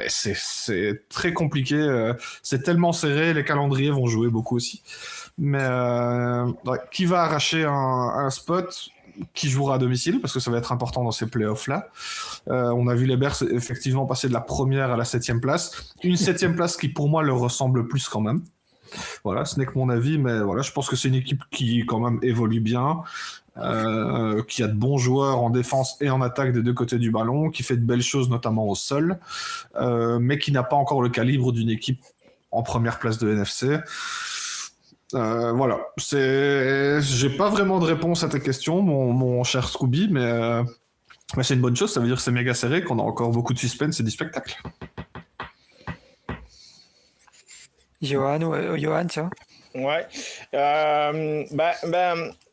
c'est très compliqué. C'est tellement serré, les calendriers vont jouer beaucoup aussi. Mais qui va arracher un spot? Qui jouera à domicile, parce que ça va être important dans ces playoffs-là. On a vu les Bears effectivement passer de la première à la 7e place. Une 7e place qui, pour moi, leur ressemble plus quand même. Voilà, ce n'est que mon avis, mais voilà, je pense que c'est une équipe qui, quand même, évolue bien, qui a de bons joueurs en défense et en attaque des deux côtés du ballon, qui fait de belles choses, notamment au sol, mais qui n'a pas encore le calibre d'une équipe en première place de NFC. Voilà, j'ai pas vraiment de réponse à ta question, mon cher Scooby, mais c'est une bonne chose, ça veut dire que c'est méga serré, qu'on a encore beaucoup de suspense et du spectacle. Johan, tiens. Ouais.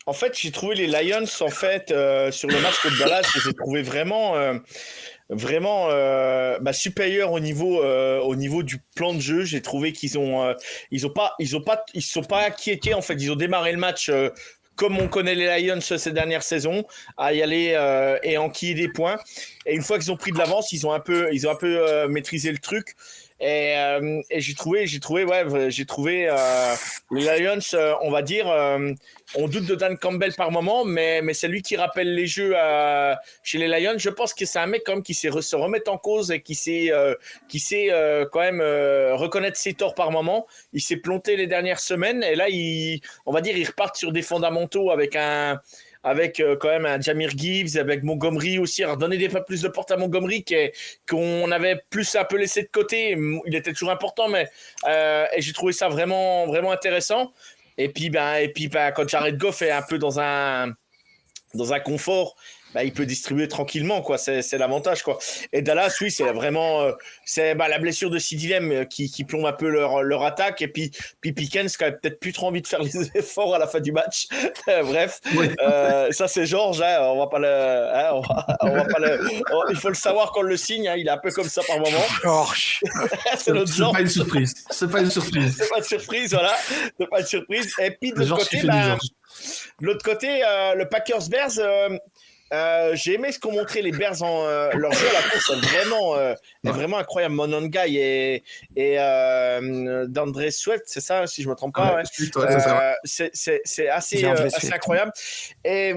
En fait, j'ai trouvé les Lions, en fait, sur le match contre Dallas, je les ai trouvés vraiment supérieurs au niveau du plan de jeu. J'ai trouvé qu'ils ils se sont pas inquiétés, en fait. Ils ont démarré le match comme on connaît les Lions ces dernières saisons, à y aller et enquiller des points. Et une fois qu'ils ont pris de l'avance, ils ont un peu maîtrisé le truc. Et j'ai trouvé les Lions, on va dire, on doute de Dan Campbell par moment, mais c'est lui qui rappelle les jeux chez les Lions. Je pense que c'est un mec quand même qui sait se remettre en cause et qui sait quand même reconnaître ses torts par moment. Il s'est planté les dernières semaines et là, on va dire, ils repartent sur des fondamentaux avec quand même un Jahmyr Gibbs, avec Montgomery aussi, redonner des pas plus de porte à Montgomery qu'on avait plus un peu laissé de côté. Il était toujours important, mais et j'ai trouvé ça vraiment, vraiment intéressant. Et puis quand Jared Goff est un peu dans un confort, il peut distribuer tranquillement, quoi. C'est l'avantage, quoi. Et Dallas, oui, c'est vraiment la blessure de CeeDee Lamb qui plombe un peu leur attaque. Et puis Pickens qui a peut-être plus trop envie de faire les efforts à la fin du match. Bref, oui. Ça c'est George. Hein, on va pas il faut le savoir quand on le signe. Hein, il est un peu comme ça par moment. George. C'est notre George. C'est pas une surprise. C'est pas une surprise, voilà. C'est pas une surprise. Et puis de l'autre côté, le Packers Bears. J'ai aimé ce qu'ont montré les Bears leur jeu à la course est vraiment incroyable. Monongai et d'André Swift, c'est ça si je me trompe pas. C'est assez incroyable. Et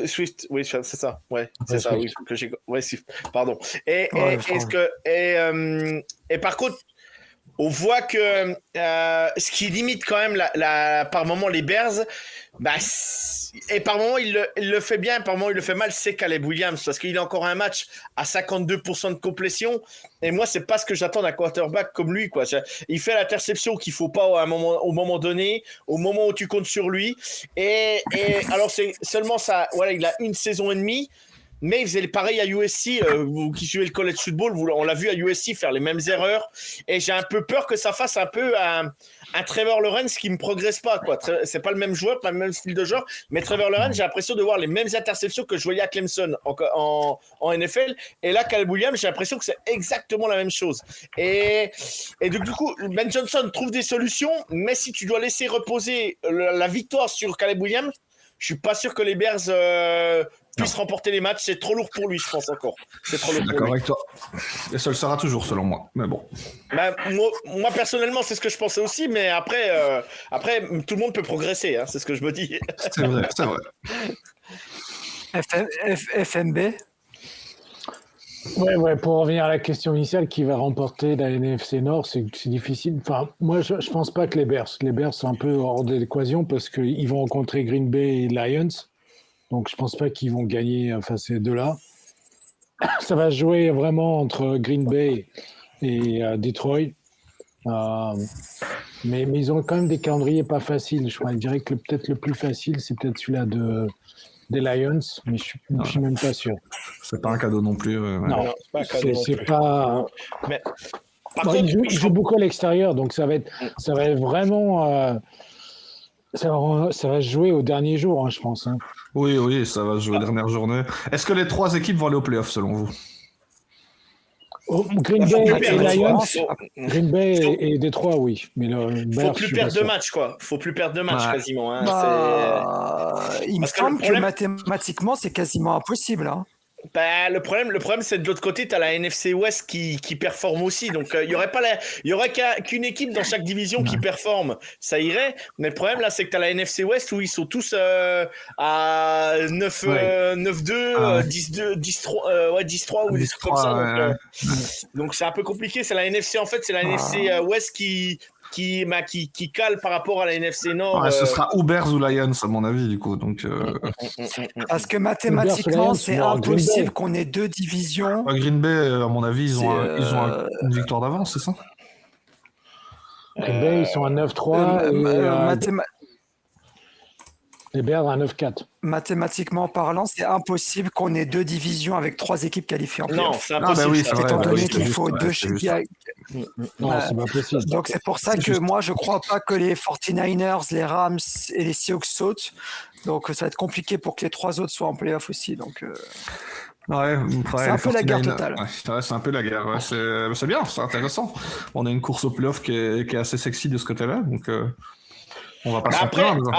Swift, oui, c'est ça. Ouais, c'est ça. Oui, Swift. Pardon. Et par contre, on voit que ce qui limite quand même par moment les Bears, et par moment il le fait bien, par moment il le fait mal, c'est Caleb Williams, parce qu'il a encore un match à 52% de complétion, et moi c'est pas ce que j'attends d'un quarterback comme lui, quoi. Il fait l'interception qu'il faut pas au moment donné, au moment où tu comptes sur lui, et alors c'est seulement ça, voilà, il a une saison et demie. Mais il faisait pareil à USC, vous qui suivez le college football, on l'a vu à USC faire les mêmes erreurs, et j'ai un peu peur que ça fasse un peu un Trevor Lawrence qui ne progresse pas, quoi. C'est pas le même joueur, pas le même style de joueur, mais Trevor Lawrence, j'ai l'impression de voir les mêmes interceptions que je voyais à Clemson en NFL, et là, Caleb Williams, j'ai l'impression que c'est exactement la même chose. Et donc, du coup, Ben Johnson trouve des solutions, mais si tu dois laisser reposer la victoire sur Caleb Williams, je suis pas sûr que les Bears puissent remporter les matchs. C'est trop lourd pour lui, je pense encore. C'est trop lourd pour lui. D'accord avec toi. Et ça le sera toujours, selon moi. Mais bon. Moi, personnellement, c'est ce que je pensais aussi. Mais après, tout le monde peut progresser. Hein, c'est ce que je me dis. C'est vrai, c'est vrai. FMB. Ouais, pour revenir à la question initiale, qui va remporter la NFC Nord, c'est difficile. Enfin, moi, je pense pas que les Bears sont un peu hors de l'équation parce qu'ils vont rencontrer Green Bay et Lions. Donc, je pense pas qu'ils vont gagner ces deux-là. Ça va se jouer vraiment entre Green Bay et Detroit. Mais ils ont quand même des calendriers pas faciles. Je dirais que peut-être le plus facile, c'est peut-être celui-là des Lions, mais je suis même pas sûr. C'est pas un cadeau non plus. Non, c'est pas un cadeau non c'est plus. pas. Mais, Ils jouent beaucoup à l'extérieur, donc ça va être vraiment. Ça va se jouer au dernier jour, hein, je pense. Hein. Oui, ça va se jouer dernière journée. Est-ce que les trois équipes vont aller au playoff selon vous? Green Bay et Lions, Green Bay et Détroit, oui. Mais faut plus perdre de match, quoi. Faut plus perdre de match quasiment. Hein. Il me semble que mathématiquement, c'est quasiment impossible. Hein. Le problème, c'est de l'autre côté, tu as la NFC West qui performe aussi. Donc, il y aurait qu'une équipe dans chaque division qui performe. Ça irait. Mais le problème, là, c'est que tu as la NFC West où ils sont tous à 9-2, 10-3, 10-3 ou des trucs comme ça. Donc, c'est un peu compliqué. C'est la NFC, en fait, c'est la NFC West qui cale par rapport à la NFC Nord. Ce sera ou Bears ou Lions, à mon avis, du coup. Donc, Parce que mathématiquement, c'est impossible qu'on ait deux divisions. Green Bay, à mon avis, ils ont une victoire d'avance, c'est ça? Green Bay, ils sont à 9-3 les Bears à 9-4. Mathématiquement parlant, c'est impossible qu'on ait deux divisions avec trois équipes qualifiées en playoff. Non, c'est impossible. Oui, c'est vrai, étant donné qu'il faut deux Non, c'est pas possible. Donc c'est pour ça que moi je crois pas que les 49ers, les Rams et les Seahawks sautent. Donc ça va être compliqué pour que les trois autres soient en playoff aussi. Donc c'est un peu la guerre totale. C'est un peu la guerre. C'est bien, c'est intéressant. On a une course au playoff qui est assez sexy de ce côté-là. Donc on va pas s'en plaindre.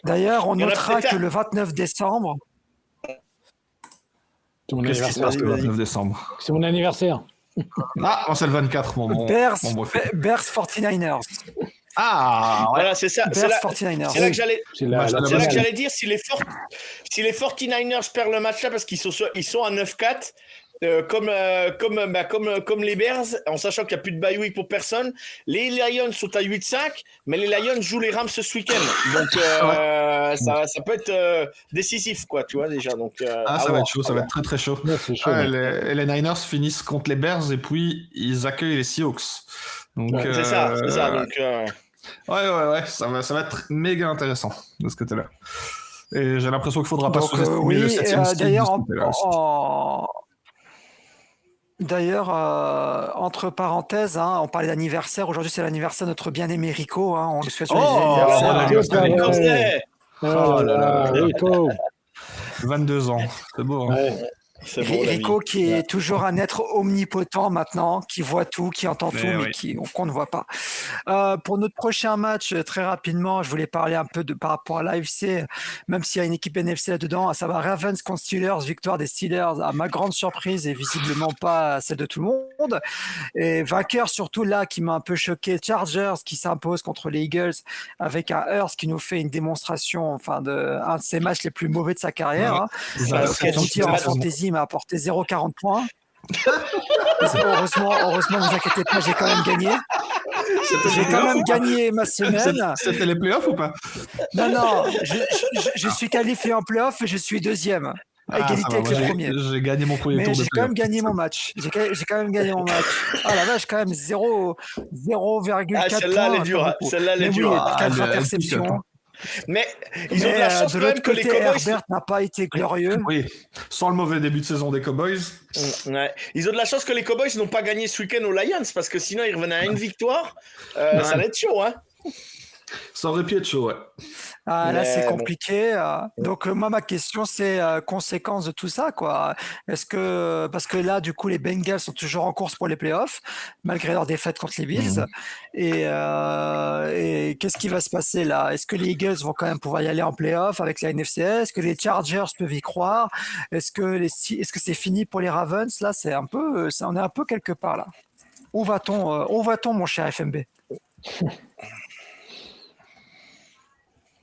D'ailleurs, on notera que le 29 décembre. Qu'est-ce qui se passe le 29 décembre? C'est mon anniversaire. C'est le 24, Bears 49ers. Voilà, c'est ça. Bears 49ers. C'est là que j'allais dire, si les 49ers perdent le match là parce qu'ils sont à 9-4, comme les Bears, en sachant qu'il n'y a plus de bye week pour personne, les Lions sont à 8-5, mais les Lions jouent les Rams ce week-end. Donc ça peut être décisif, quoi, tu vois déjà. Donc, ça va être chaud, ça va être très très chaud. Ouais, c'est chaud. Les Niners finissent contre les Bears et puis ils accueillent les Seahawks. Donc, c'est ça. Donc, Ouais, ça va être méga intéressant de ce côté-là. Et j'ai l'impression qu'il faudra pas sous-estimer le 7e seed. D'ailleurs, entre parenthèses, on parlait d'anniversaire. Aujourd'hui, c'est l'anniversaire de notre bien-aimé Rico. On lui souhaite l'anniversaire. Oh là là, Rico. 22 ans, c'est beau. Hein. Ouais. Rico qui est toujours un être omnipotent maintenant, qui voit tout, qui entend tout, mais qu'on ne voit pas. Pour notre prochain match, très rapidement, je voulais parler un peu par rapport à l'AFC, même s'il y a une équipe NFC là-dedans, à savoir Ravens contre Steelers, victoire des Steelers, à ma grande surprise et visiblement pas celle de tout le monde. Et vainqueur surtout là, qui m'a un peu choqué, Chargers qui s'impose contre les Eagles avec un Hurst qui nous fait une démonstration, un de ses matchs les plus mauvais de sa carrière. En fantasy m'a apporté 0,40 points. Heureusement, vous inquiétez pas, j'ai quand même gagné. J'ai quand même gagné ma semaine. C'était les playoffs ou pas? Non, je suis qualifié en playoff et je suis deuxième. À égalité avec le premier. J'ai gagné mon premier Mais tour de j'ai quand même playoff. gagné mon match. J'ai quand même gagné mon match. Ah la vache, quand même 0,4 celle-là, elle est points. dure. Pas beaucoup. Celle-là, elle est Mais dure. oui, Ah, 4 elle interceptions. pique, Mais ils ont de Mais la chance de quand même l'autre que les côté, Cowboys. Herbert n'a pas été glorieux. Oui, sans le mauvais début de saison des Cowboys. Ouais. Ils ont de la chance que les Cowboys n'ont pas gagné ce week-end aux Lions parce que sinon ils revenaient à une victoire. Ça allait être chaud, hein. Ça aurait pu être chaud, ouais. Ah, là, Mais c'est bon. compliqué. Donc, moi, ma question, c'est conséquence de tout ça, quoi. Est-ce que, parce que là, du coup, les Bengals sont toujours en course pour les playoffs, malgré leur défaite contre les Bills. Et qu'est-ce qui va se passer là? Est-ce que les Eagles vont quand même pouvoir y aller en playoffs avec la NFC? Est-ce que les Chargers peuvent y croire? Est-ce que c'est fini pour les Ravens? Là, c'est un peu, on est un peu quelque part là. Où va-t-on, mon cher FMB?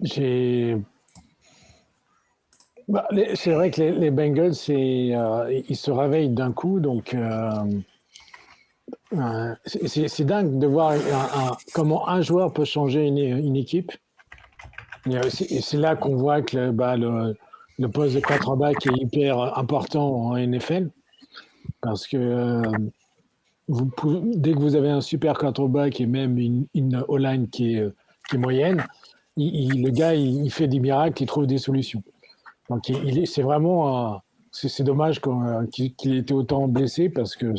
C'est vrai que les Bengals, ils se réveillent d'un coup, donc c'est dingue de voir comment un joueur peut changer une équipe. Et c'est là qu'on voit que le poste de quarterback est hyper important en NFL, parce que dès que vous avez un super quarterback et même une O-line qui est moyenne, le gars, il fait des miracles, il trouve des solutions. Donc, c'est vraiment... c'est dommage qu'il ait été autant blessé parce que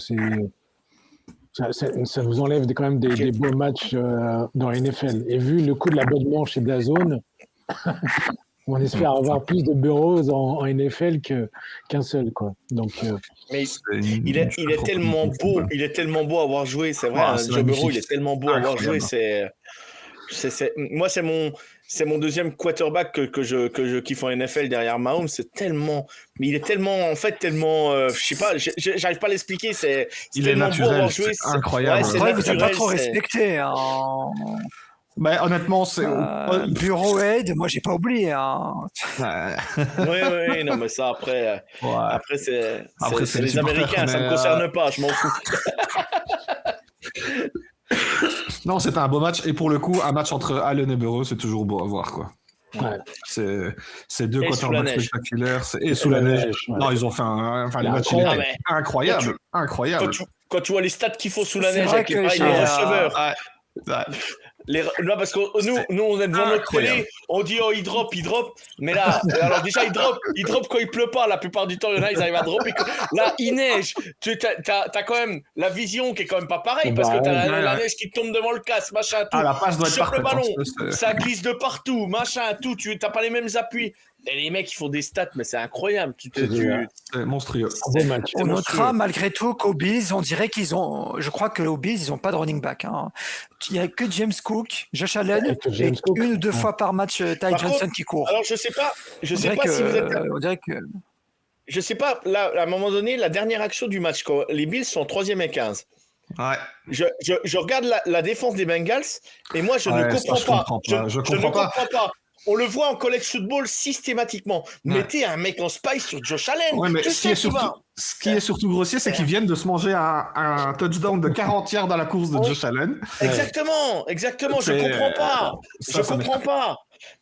ça vous enlève quand même des beaux matchs dans la NFL. Et vu le coût de l'abonnement chez DAZN, on espère avoir plus de Burrows en NFL qu'un seul, quoi. Donc, mais il est tellement beau, il est tellement beau à avoir joué, c'est vrai. Joe Burrow, il est tellement beau à avoir joué. Moi, c'est mon deuxième quarterback que je kiffe en NFL derrière Mahomes. Mais il est tellement, en fait, je sais pas, j'arrive pas à l'expliquer. Il est naturel, c'est incroyable. Ouais, Après, vous n'avez pas trop respecté. Hein. Bah, honnêtement, c'est. Bureau Aid, moi, j'ai pas oublié. Hein. Oui, non, mais ça, après, c'est les supporters, Américains, ça me concerne pas, je m'en fous. Non, c'était un beau match. Et pour le coup, un match entre Allen et Burrow, c'est toujours beau à voir, quoi. Ouais. C'est deux quarterbacks spectaculaires. Et sous la neige. Ouais. Non, ils ont fait le match incroyable. Incroyable. Quand tu vois les stats qu'il faut sous la neige avec les receveurs. Non, parce que nous, on est devant notre télé, on dit il drop, mais là, alors déjà il drop quand il pleut pas, la plupart du temps, il y en a, ils arrivent à dropper. Là, il neige, t'as quand même la vision qui est quand même pas pareille, parce que t'as la neige qui tombe devant le casque, machin, tout. La passe doit être sur le parfaite, ballon, ça glisse de partout, machin, tout, t'as pas les mêmes appuis. Et les mecs, ils font des stats, mais c'est incroyable. C'est monstrueux. On notera malgré tout qu'aux Bills, on dirait je crois que aux Bills, ils n'ont pas de running back. Hein. Il n'y a que James Cook, Josh Allen, et une ou deux fois par match, Ty Johnson qui court. Alors, je sais pas si vous êtes... On dirait que... Je sais pas, là, à un moment donné, la dernière action du match, quand les Bills sont 3e et 15. Ouais. Je regarde la défense des Bengals, et moi, je ne comprends pas. Je ne comprends pas. On le voit en college football systématiquement. Mettez un mec en spy sur Josh Allen. Ouais, mais ce qui est surtout grossier, c'est qu'ils viennent de se manger un touchdown de 40 yards dans la course de Josh Allen. Exactement. Je comprends pas.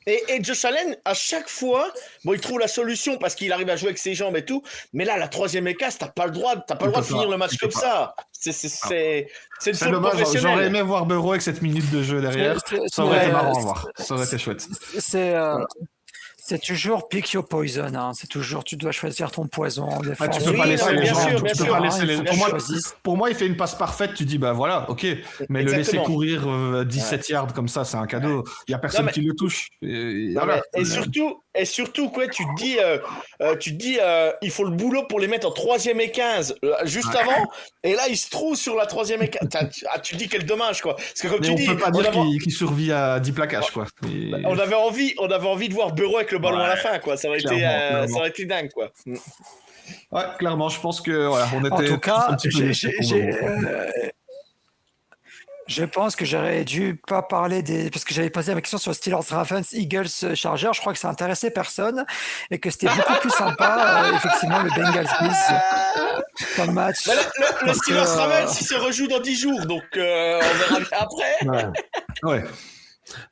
Et Josh Allen, à chaque fois, il trouve la solution parce qu'il arrive à jouer avec ses jambes et tout. Mais là, la 3e écasse, t'as pas le droit de finir le match comme ça. C'est une faute professionnelle. J'aurais aimé voir Burrow avec cette minute de jeu derrière. Ça aurait été marrant à voir. Ça aurait été chouette. C'est toujours pick your poison. Hein. C'est toujours, tu dois choisir ton poison. Tu peux pas laisser les gens. Pour moi, il fait une passe parfaite. Tu dis, bah voilà, ok. Mais le laisser courir 17 yards comme ça, c'est un cadeau. Il n'y a personne qui le touche. Et surtout, quoi, tu te dis, il faut le boulot pour les mettre en 3e et 15 juste avant. Et là, il se trouve sur la 3e et 15. Tu te dis quel dommage, quoi. Parce que comme tu dis, on peut pas dire qu'il survit à 10 plaquages, quoi. On avait envie de voir Burrow avec le ballon à la fin, quoi. Ça aurait été dingue, quoi. Ouais, clairement, je pense que on était. En tout cas, Je pense que j'aurais dû pas parler des... Parce que j'avais posé ma question sur Steelers, Ravens, Eagles, Chargers. Je crois que ça intéressait personne et que c'était beaucoup plus sympa, effectivement, le Bengals Bills comme match. Bah, le Parce Steelers que, Ravens, il se rejoue dans 10 jours, donc on verra bien après. Ouais. Ouais.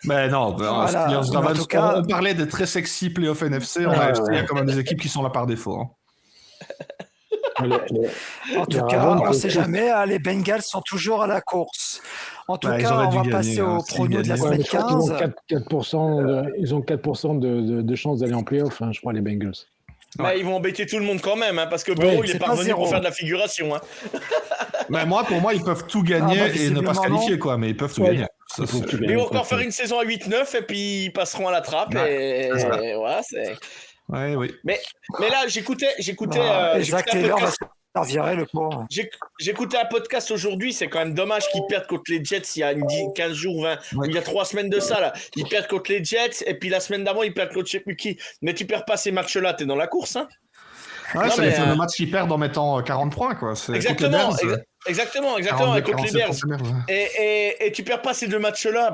Mais non, Voilà. Steelers, Mais en Ravens, tout cas- on parlait des très sexy playoff NFC. En Ouais, AFC, il y a ouais. quand même des équipes qui sont là par défaut. Hein. En tout Les cas, Ravens, on ne c'est sait tout. jamais. Les Bengals sont toujours à la course. En tout Bah, ils cas, auraient on dû va gagner, passer hein, au s'ils prono de la gagnaient. Ouais, semaine mais je crois qu'ils ont 15. 4% ils ont 4% de chances d'aller en playoff, hein, je crois, les Bengals. Bah, ils vont embêter tout le monde quand même, hein, parce que Burrow, il c'est est pas pas revenu zéro. pour faire de la figuration. Hein. Mais pour moi, ils peuvent tout gagner Ah, bah, et ne pas se visiblement, qualifier, quoi. Mais ils peuvent tout Ouais. gagner. Ça, Il faut c'est- que tu Mais gagnes, ils vont encore quoi. faire une saison à 8-9 et puis ils passeront à la trappe. Ouais, Et c'est ça. voilà, c'est... Ouais, oui. Mais là, j'écoutais Et j'écoutais Zach un Taylor va se podcast. faire virer, le pauvre. J'écoutais un podcast aujourd'hui, c'est quand même dommage qu'ils perdent contre les Jets il y a 15 jours, 20, Ouais. il y a 3 semaines de ça, là. Ils perdent contre les Jets, et puis la semaine d'avant, ils perdent contre je sais plus qui. Mais tu perds pas ces matchs-là, t'es dans la course, hein. Ouais, Non, c'est mais, les fameux matchs qu'ils perdent en mettant 40 points, quoi. C'est Exactement, contre les Bears, exactement, 42, et contre les 47 Bears. contre les Bears, ouais. Et tu perds pas ces deux matchs-là,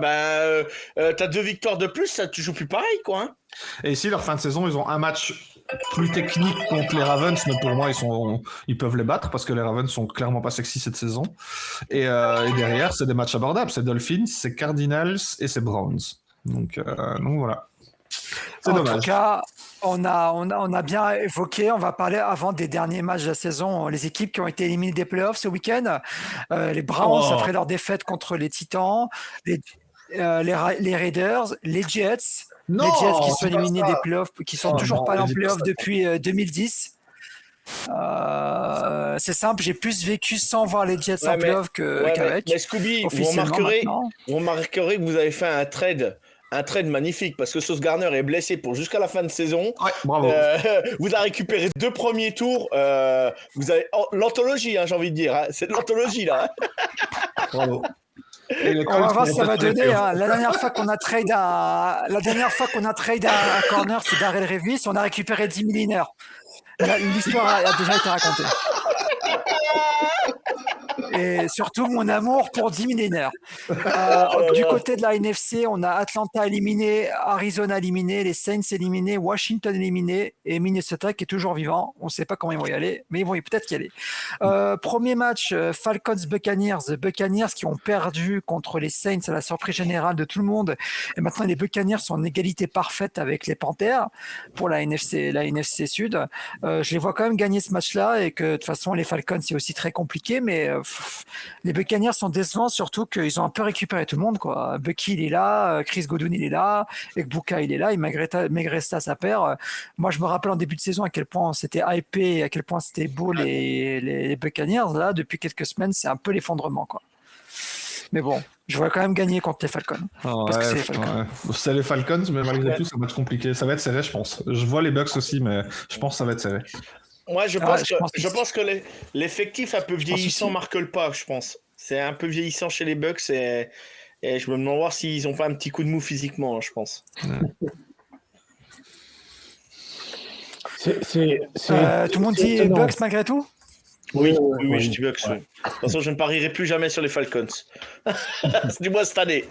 t'as 2 victoires de plus, ça, tu joues plus pareil, quoi, hein. Et ici, leur fin de saison, ils ont un match plus technique contre les Ravens, mais pour moi, ils peuvent les battre parce que les Ravens sont clairement pas sexy cette saison. Et derrière, c'est des matchs abordables. C'est Dolphins, c'est Cardinals et c'est Browns. Donc voilà. C'est En dommage. tout cas, on a bien évoqué, on va parler avant des derniers matchs de la saison, les équipes qui ont été éliminées des playoffs ce week-end. Les Browns, Oh. après leur défaite contre les Titans, les Raiders, les Jets. Non, les Jets qui c'est sont pas éliminés ça. des playoffs, qui sont Oh toujours non, pas allés en dis pas playoffs ça. depuis 2010. C'est simple, j'ai plus vécu sans voir les Jets en playoffs qu'avec. mais Scooby, vous Officiellement remarquerez maintenant. que vous avez fait un trade magnifique parce que Sauce Gardner est blessé pour jusqu'à la fin de saison. Ouais, bravo. Vous avez récupéré 2 premiers tours. Vous avez l'anthologie, hein, j'ai envie de dire. Hein. C'est de l'anthologie là. Hein. Bravo. Et les On Colts va voir vont ce que ça va peut-être donner. les Hein. La dernière fois qu'on a trade un corner, c'est Darrell Revis. On a récupéré 10 millénaires. L'histoire a déjà été racontée. Et surtout mon amour pour 10 millénaires. Du côté de la NFC, on a Atlanta éliminé, Arizona éliminé, les Saints éliminés, Washington éliminé et Minnesota qui est toujours vivant. On ne sait pas comment ils vont y aller, mais ils vont peut-être y aller. Premier match, Falcons-Buccaneers. Buccaneers qui ont perdu contre les Saints à la surprise générale de tout le monde. Et maintenant, les Buccaneers sont en égalité parfaite avec les Panthers pour la NFC Sud. Je les vois quand même gagner ce match-là et que de toute façon, les Falcons, c'est aussi très compliqué, mais les Buccaneers sont décevants, surtout qu'ils ont un peu récupéré tout le monde, quoi. Bucky, il est là, Chris Godwin, il est là, Ekbuka, il est là, et Magresta, ça perd. Moi, je me rappelle en début de saison à quel point c'était hypé, à quel point c'était beau les Buccaneers. Là, depuis quelques semaines, c'est un peu l'effondrement, quoi. Mais bon, je vois quand même gagner contre les Falcons. Parce que c'est les Falcons. Ouais. C'est les Falcons, mais malgré tout, ça va être compliqué. Ça va être serré, je pense. Je vois les Bucks aussi, mais je pense que ça va être serré. Moi, je pense que l'effectif un peu vieillissant marque le pas, je pense. C'est un peu vieillissant chez les Bucks et je me demande voir s'ils n'ont pas un petit coup de mou physiquement, hein, je pense. Tout le monde dit étonnant. Bucks malgré tout. Oui, je dis Bucks. Oui. De toute façon, je ne parierai plus jamais sur les Falcons. Dis-moi cette année.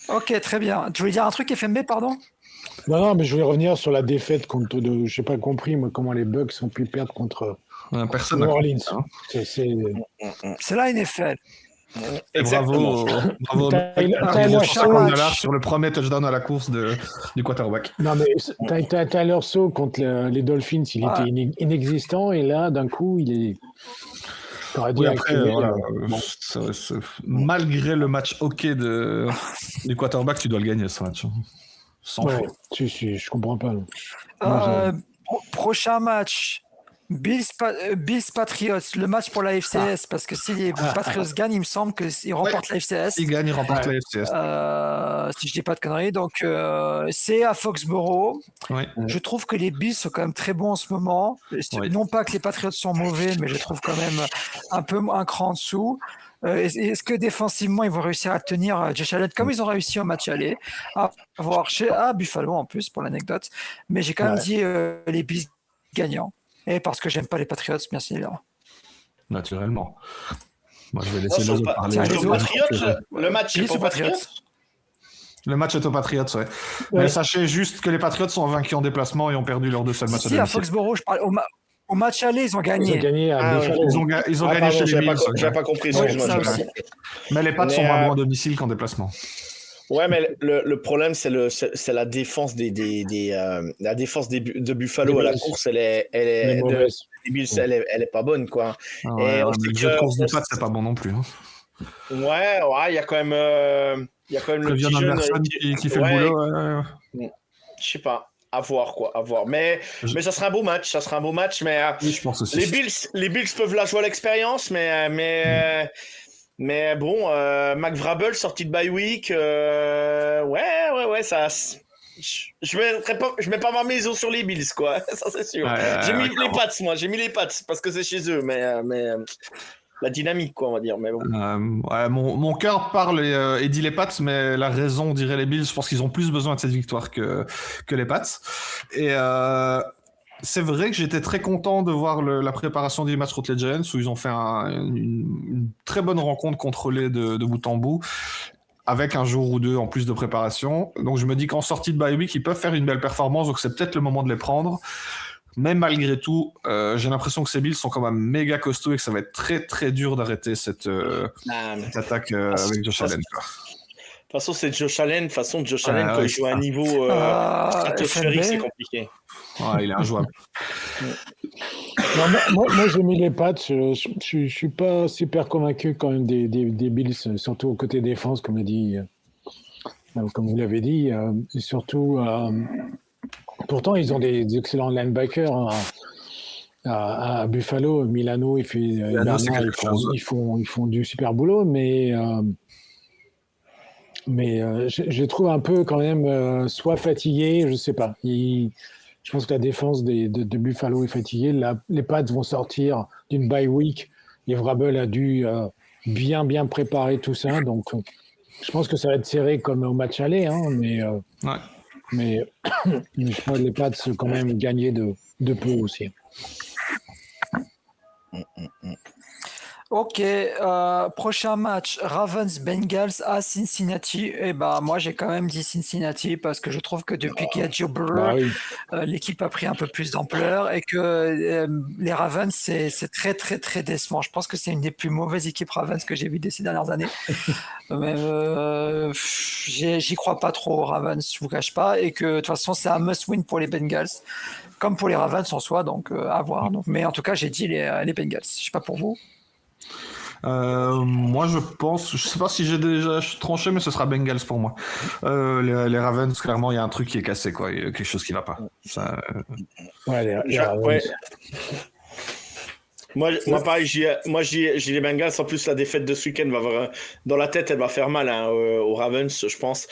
Ok, très bien. Tu voulais dire un truc, FMB, pardon? Non, mais je voulais revenir sur la défaite contre je n'ai pas compris moi, comment les Bucks ont pu perdre contre Personne New n'a Orleans. compris, hein. C'est la NFL. Et bravo Tyler $50 sur le premier touchdown à la course du quarterback. Non, mais Tyler Shaw contre les Dolphins, il était inexistant et là, d'un coup, il est. Oui, après, voilà, malgré le match hockey du quarterback, tu dois le gagner ce match. Sans ouais, faute. si, je comprends pas. Prochain match. Bills Patriots, le match pour la FCS, parce que si les Patriots gagnent, il me semble qu'ils remportent la FCS. S'ils gagnent, ils remportent la FCS. Si je dis pas de conneries. Donc, c'est à Foxborough. Oui. Je trouve que les Bills sont quand même très bons en ce moment. Oui. Non pas que les Patriots sont mauvais, mais je trouve quand même un cran en dessous. Est-ce que défensivement, ils vont réussir à tenir Josh Allen comme ils ont réussi au match aller à Buffalo en plus, pour l'anecdote. Mais j'ai quand même dit les Bills gagnants. Et parce que j'aime pas les Patriots, bien évidemment. naturellement. Moi, je vais Non, laisser sur les autres Pa- parler. Tiens, sur les autres. Patriots, le match Qui est sont pour Patriots. Le match est aux Patriots, ouais. Mais sachez juste que les Patriots sont vaincus en déplacement et ont perdu leurs 2 seuls matchs à Si, à domicile. Foxborough, je parle au match aller, ils ont Ils ont gagné. gagné à Ah, Buffalo. Ils ont Ah, gagné pardon, chez les j'avais Bills. j'avais pas compris, Oui, excuse-moi. ça j'avais pas aussi. compris. Mais les Pats Mais, sont moins bons à domicile qu'en déplacement. Ouais, mais le problème, c'est la défense la défense de Buffalo Des à la Bills. course, elle est Elle est mauvaise. des Bills, elle est pas bonne, quoi. Ah Et ouais, on mais sait le jeu de course que- des Pats, c'est pas bon non plus. Hein. Ouais, il y a quand même, le Trevion petit jeune. Anderson qui fait Ouais, le boulot. je sais pas, à voir, quoi, à voir. Mais ça sera un beau match, mais Oui, je pense aussi. les Bills peuvent la jouer à l'expérience, mais bon, Mac Vrabel sorti de bye week, ouais, ça. Je mets pas ma maison sur les Bills, quoi. Ça, c'est sûr. J'ai mis les Pats, moi. J'ai mis les Pats parce que c'est chez eux, mais la dynamique, quoi, on va dire. Mais bon. Ouais, mon cœur parle et dit les Pats, mais la raison dirait les Bills. Je pense qu'ils ont plus besoin de cette victoire que les Pats. Et c'est vrai que j'étais très content de voir la préparation du match contre les Giants, où ils ont fait une très bonne rencontre contrôlée de bout en bout, avec un jour ou deux en plus de préparation. Donc je me dis qu'en sortie de bye week, ils peuvent faire une belle performance, donc c'est peut-être le moment de les prendre. Mais malgré tout, j'ai l'impression que ces Bills sont quand même méga costauds et que ça va être très très dur d'arrêter cette attaque avec Josh Allen. De toute façon, c'est Josh Allen. De toute façon, Josh Allen, quand il joue à un niveau stratosphérique, c'est compliqué. Ouais, il est injouable. Non, moi, j'ai mis les Pats. Je suis pas super convaincu quand même des Bills, surtout au côté défense, comme vous l'avez dit, et surtout. Pourtant, ils ont des excellents linebackers à Buffalo. Milano, ils font du super boulot, mais je les trouve un peu quand même soit fatigués, je sais pas. Je pense que la défense de Buffalo est fatiguée. Les Pats vont sortir d'une bye week. Et Vrabel a dû bien préparer tout ça. Donc, je pense que ça va être serré comme au match aller, hein, mais je crois que les Pats quand même gagner de peu aussi. Ok, prochain match, Ravens-Bengals à Cincinnati. Et ben moi j'ai quand même dit Cincinnati parce que je trouve que depuis qu'il y a Joe Burrow, l'équipe a pris un peu plus d'ampleur et que les Ravens c'est très très très décevant. Je pense que c'est une des plus mauvaises équipes Ravens que j'ai vues ces dernières années. Mais j'y crois pas trop aux Ravens, je vous cache pas, et que de toute façon c'est un must-win pour les Bengals, comme pour les Ravens en soi, donc à voir. Donc, mais en tout cas j'ai dit les Bengals. Je sais pas pour vous. Moi je sais pas si j'ai déjà tranché, mais ce sera Bengals pour moi. Les Ravens, clairement il y a un truc qui est cassé, quoi. Il y a quelque chose qui va pas. Ça, les Ravens. Ouais. Moi pareil, j'ai les Bengals. En plus, la défaite de ce week-end va avoir, dans la tête, elle va faire mal aux Ravens, je pense.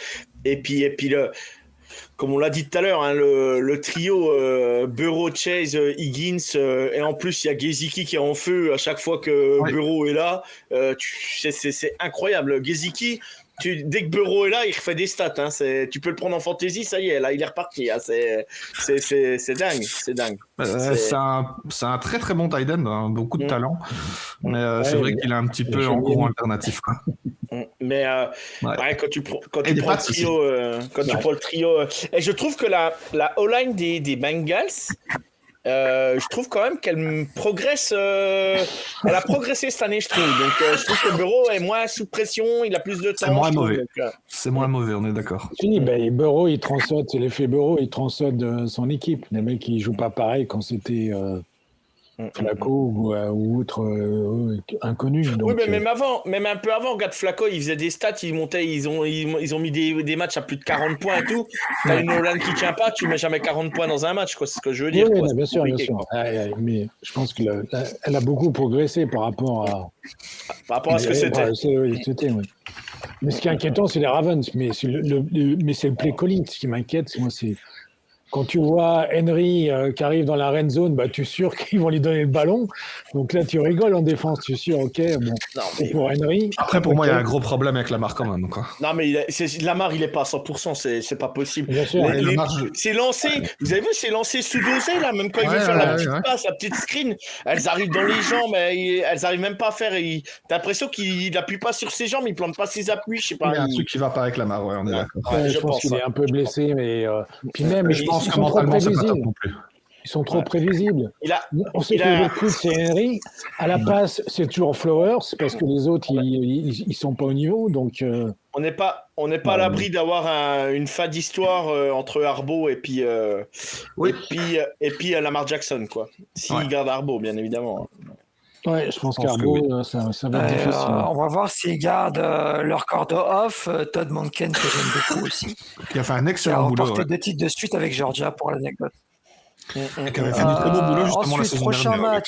Et puis comme on l'a dit tout à l'heure, hein, le trio Burrow, Chase, Higgins, et en plus il y a Gesicki qui est en feu à chaque fois que Burrow est là. C'est incroyable. Gesicki, dès que Burrow est là, il refait des stats. Hein, tu peux le prendre en fantasy, ça y est, là il est reparti. Hein, c'est dingue, c'est dingue. C'est un très très bon tight end, hein, beaucoup de talent, mais c'est vrai qu'il a un petit peu en courant alternatif, quoi. Mais quand tu prends le trio, et je trouve que la O-line des Bengals, je trouve quand même qu'elle progresse. Elle a progressé cette année, je trouve. Donc, je trouve que Burrow est moins sous pression, il a plus de temps. C'est moins mauvais. C'est moins mauvais, on est d'accord. Si, Burrow, il transcende, c'est l'effet Burrow, il transcende son équipe. Les mecs, ils jouent pas pareil quand c'était Flacco ou autre inconnu. Donc, oui, mais même un peu avant, regarde Flacco, il faisait des stats, ils montaient, ils ont mis des matchs à plus de 40 points et tout. T'as une O-line qui tient pas, tu mets jamais 40 points dans un match, quoi. C'est ce que je veux dire. Oui, bien sûr. Mais je pense qu'elle a beaucoup progressé par rapport à ce que c'était. Oui. Mais ce qui est inquiétant, c'est les Ravens. Mais c'est le play calling qui m'inquiète. Moi, quand tu vois Henry qui arrive dans la red zone, bah, tu es sûr qu'ils vont lui donner le ballon. Donc là, tu rigoles en défense, tu es sûr, ok, bon, Non, c'est mais, pour Henry. Après, pour moi, il y a un Ok. gros problème avec Lamar quand même, quoi. non, mais Lamar, il est pas à 100%, c'est pas possible. Bien sûr. Ouais, Lamar, Ces lancers, vous avez vu ces lancers sous-dosés, là, même quand il veut Ouais, faire la ouais, petite ouais. passe, la petite screen, elles arrivent dans les jambes, elles arrivent même pas à faire. T'as l'impression qu'il appuie pas sur ses jambes, il plante pas ses appuis, je sais il pas. y a un truc qui va pas avec Lamar, ouais, on est d'accord. Ouais, Je pense qu'il est un peu blessé, mais puis même, Mais je pense ils que sont trop mentalement, c'est pas top prévisibles. non plus. Ils sont trop Ouais. prévisibles. Il a, On sait il que a- le coup, c'est Henry. À la passe, c'est toujours Flowers, parce que les autres, ils sont pas au niveau. Donc, on n'est pas à l'abri d'avoir une fin d'histoire entre Harbaugh et puis Oui. et puis Lamar Jackson, quoi. S'il Ouais. garde Harbaugh, bien évidemment. ouais, je pense pense que qu'Arbo, ça va être difficile. On va voir s'ils gardent leur corps de off. Todd Monken, que j'aime beaucoup aussi, Qui a fait un qui a excellent boulot. remporté Ouais. 2 titres de suite avec Georgia pour l'anecdote. Qui avait fait un très beau boulot justement la Ensuite, saison prochain dernière.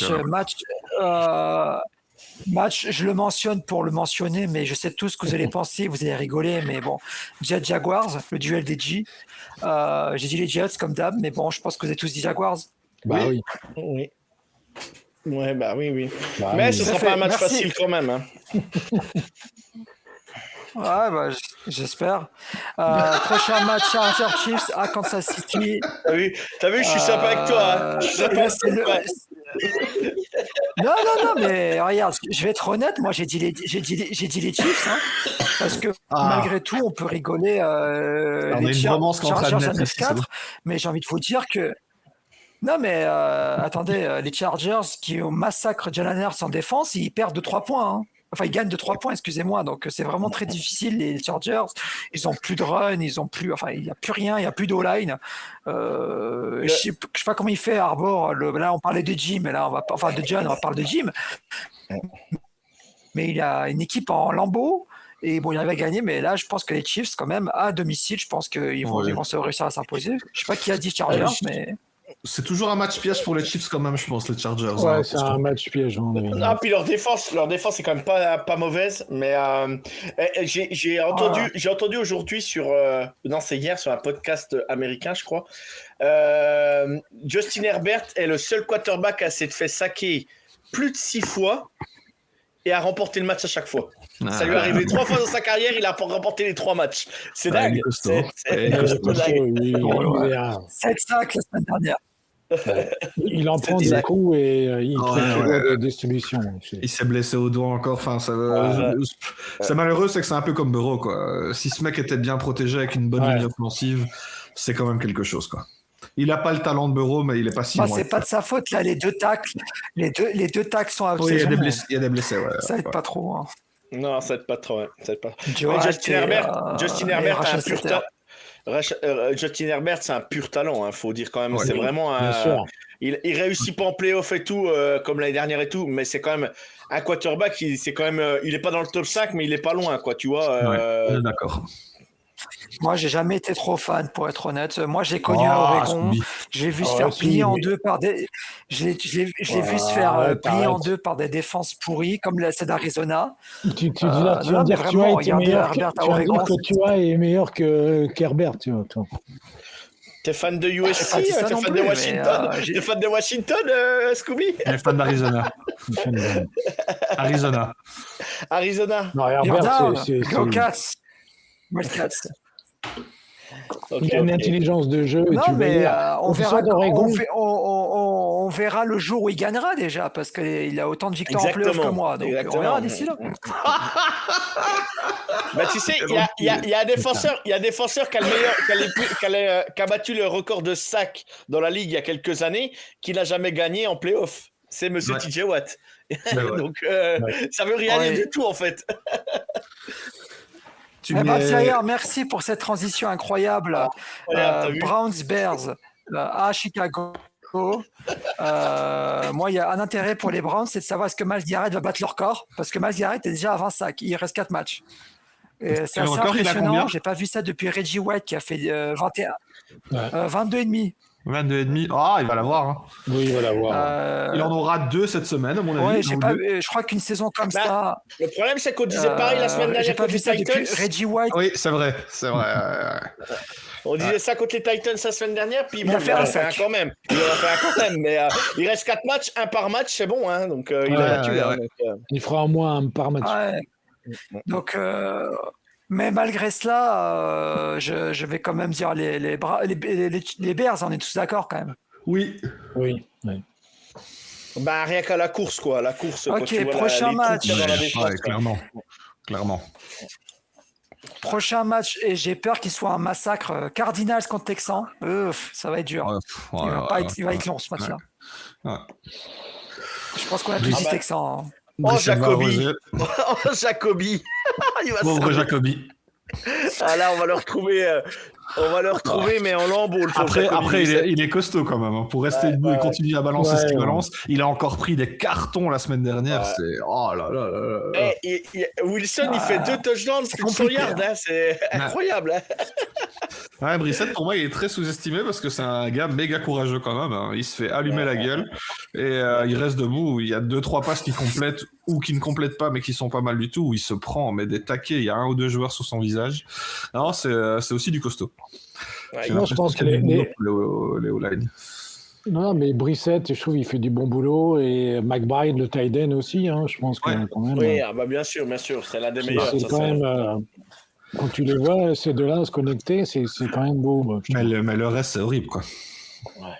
match, je le mentionne pour le mentionner, mais je sais tout ce que vous allez penser, vous allez rigoler, mais bon, Jets Jaguars, le duel des G. J'ai dit les Jets comme d'hab, mais bon, je pense que vous avez tous dit Jaguars. Bah oui. Oui. Ouais, bah oui. Bah Mais oui. ce sera Ça pas un fait- match merci. facile quand même. Hein. Ouais, bah, j'espère. Prochain match, Chargers Chiefs à Kansas City. T'as vu, je suis sympa avec toi. Hein. Je suis sympa là, avec c'est le- toi. Non, mais regarde, je vais être honnête, moi j'ai dit les Chiefs, hein, parce que malgré tout, on peut rigoler on a les une romance qu'on est en train de Chargers à mettre ici, c'est 9-4, mais j'ai envie de vous dire que non, mais attendez, les Chargers qui ont massacré Jalen Hurts en défense, ils perdent de 3 points. Hein. Enfin, ils gagnent de 3 points, excusez-moi. Donc, c'est vraiment très difficile, les Chargers. Ils ont plus de run, il n'y a plus rien, il n'y a plus d'O-line. Je sais pas comment il fait, Arbor. Là, on parlait de Jim, mais là, de John, on parle de Jim. Mais il a une équipe en lambeaux. Et bon, il arrive à gagner, mais là, je pense que les Chiefs, quand même, à domicile, je pense qu'ils vont se réussir à s'imposer. Je sais pas qui a dit Chargers, mais. C'est toujours un match piège pour les Chiefs quand même, je pense, les Chargers. Ouais, hein, c'est parce un que- match piège. Ah, puis leur défense est quand même pas mauvaise, mais j'ai entendu aujourd'hui sur non, c'est hier sur un podcast américain, je crois. Justin Herbert est le seul quarterback à s'être fait saquer plus de 6 fois et à remporter le match à chaque fois. Ça lui est arrivé 3 fois dans sa carrière, il a remporté les 3 matchs. C'est Ouais, il dingue. est costaud. C'est Ouais, il est costaud. dingue. 7 sacs la semaine dernière. Il en prend des exact. coups et il trouve Ouais, toujours ouais. des distributions. Il s'est blessé au doigt encore. Enfin, c'est malheureux, c'est que c'est un peu comme Burrow, quoi. Si ce mec était bien protégé avec une bonne ligne offensive, c'est quand même quelque chose, quoi. Il a pas le talent de Burrow, mais il est pas si loin. C'est pas de sa faute, là, les deux tacles sont out. Oui, il y a des blessés, ouais. Ça aide pas trop. Hein. Non, ça aide pas trop. Ça aide pas. Joe Ouais, Justin Herbert a un Rachel pur Slater. talent. Justin Herbert, c'est un pur talent, hein, faut dire quand même. Ouais. C'est vraiment Bien sûr. il réussit pas en playoff et tout, comme l'année dernière et tout, mais c'est quand même un quarterback. Il est pas dans le top 5, mais il est pas loin, quoi, tu vois. Ouais, on est d'accord. Moi, j'ai jamais été trop fan, pour être honnête. Moi, je l'ai connu à Oregon. Je l'ai vu se faire plier en deux par des. Je l'ai vu se faire plier en deux par des défenses pourries, comme celle d'Arizona. Tu vas dire que Tua est meilleur qu'Herbert, tu vois. Toi. T'es fan de USC, pas dit ça t'es non fan plus, de Washington, mais, t'es fan de Washington, Scooby? Il est fan d'Arizona. Arizona. Non, Herbert, c'est Go Cats. Go Cats. il a une intelligence de jeu. Et Non, tu mais on verras verra le jour où il gagnera déjà, parce qu'il a autant de victoires en playoff que moi. Donc on verra d'ici là. Bah, tu sais, il y a un défenseur qui a battu le record de sacs dans la ligue il y a quelques années, qui n'a jamais gagné en playoff. C'est Monsieur TJ Watt. Donc, ça veut rien dire du tout, en fait. Thierry, merci pour cette transition incroyable. Browns Bears à Chicago. Moi, il y a un intérêt pour les Browns, c'est de savoir est-ce que Myles Garrett va battre leur record, parce que Myles Garrett est déjà à 20 sacs. Il reste 4 matchs. Et c'est assez impressionnant. J'ai pas vu ça depuis Reggie White qui a fait 22,5. 22,5. Ah, il va l'avoir. Hein. Oui, il va l'avoir. Il en aura 2 cette semaine, à mon avis. Ouais, je crois qu'une saison comme ça. Le problème, c'est qu'on disait pareil la semaine dernière. J'ai pas vu ça depuis Reggie White. Oui, c'est vrai. On disait ça contre les Titans la semaine dernière, puis Il a fait en un a fait un sac. quand même. Il en a fait un quand même, mais il reste 4 matchs, un par match, c'est bon, hein, donc il a battu. ouais, hein, ouais. donc, Il fera au moins un par match. Ouais. Donc, mais malgré cela, je vais quand même dire les Bears, on est tous d'accord quand même. Oui. Oui. Ouais. bah, rien qu'à la course, quoi. La course, Ok, quand tu vois prochain les match. trous qu'il y a dans la défense, Ouais, quoi. clairement. Prochain match, et j'ai peur qu'il soit un massacre. Cardinals contre Texans. Ça va être dur. Ouais, Il va être long ce match-là. ouais. Je pense qu'on a tous dit bah. Texans. Hein. Oh, Brissette va Jacobi. arroser. Oh, Jacobi. Il va Pauvre se- Jacobi. Ah là, on va le retrouver, mais en lambeau. Le pauvre Après Jacobi. il est costaud quand même. Hein. Pour rester debout et continuer à balancer ce qu'il balance, il a encore pris des cartons la semaine dernière. Ouais. C'est oh là là là là. Wilson, il fait 2 touchdowns, plus de 100 compliqué, yards. Hein. C'est incroyable. Hein. Ouais, Brissette, pour moi, il est très sous-estimé parce que c'est un gars méga courageux quand même. Hein. Il se fait allumer la gueule et il reste debout. Il y a 2-3 passes qui complètent ou qui ne complètent pas, mais qui sont pas mal du tout, où il se prend mais des taquets. Il y a 1 ou 2 joueurs sur son visage. Non, c'est aussi du costaud. Ouais, J'ai Moi, l'impression je pense que qu'il y a du boulot pour les O-line. Non, mais Brissette, je trouve il fait du bon boulot et McBride, le tight end aussi. Hein, je pense que quand même. Oui, bah bien sûr, c'est l'un des meilleurs. C'est ça, quand même. Quand tu les vois, ces deux-là se connecter, c'est quand même beau. Moi, je Mais trouve. le reste, c'est horrible, quoi.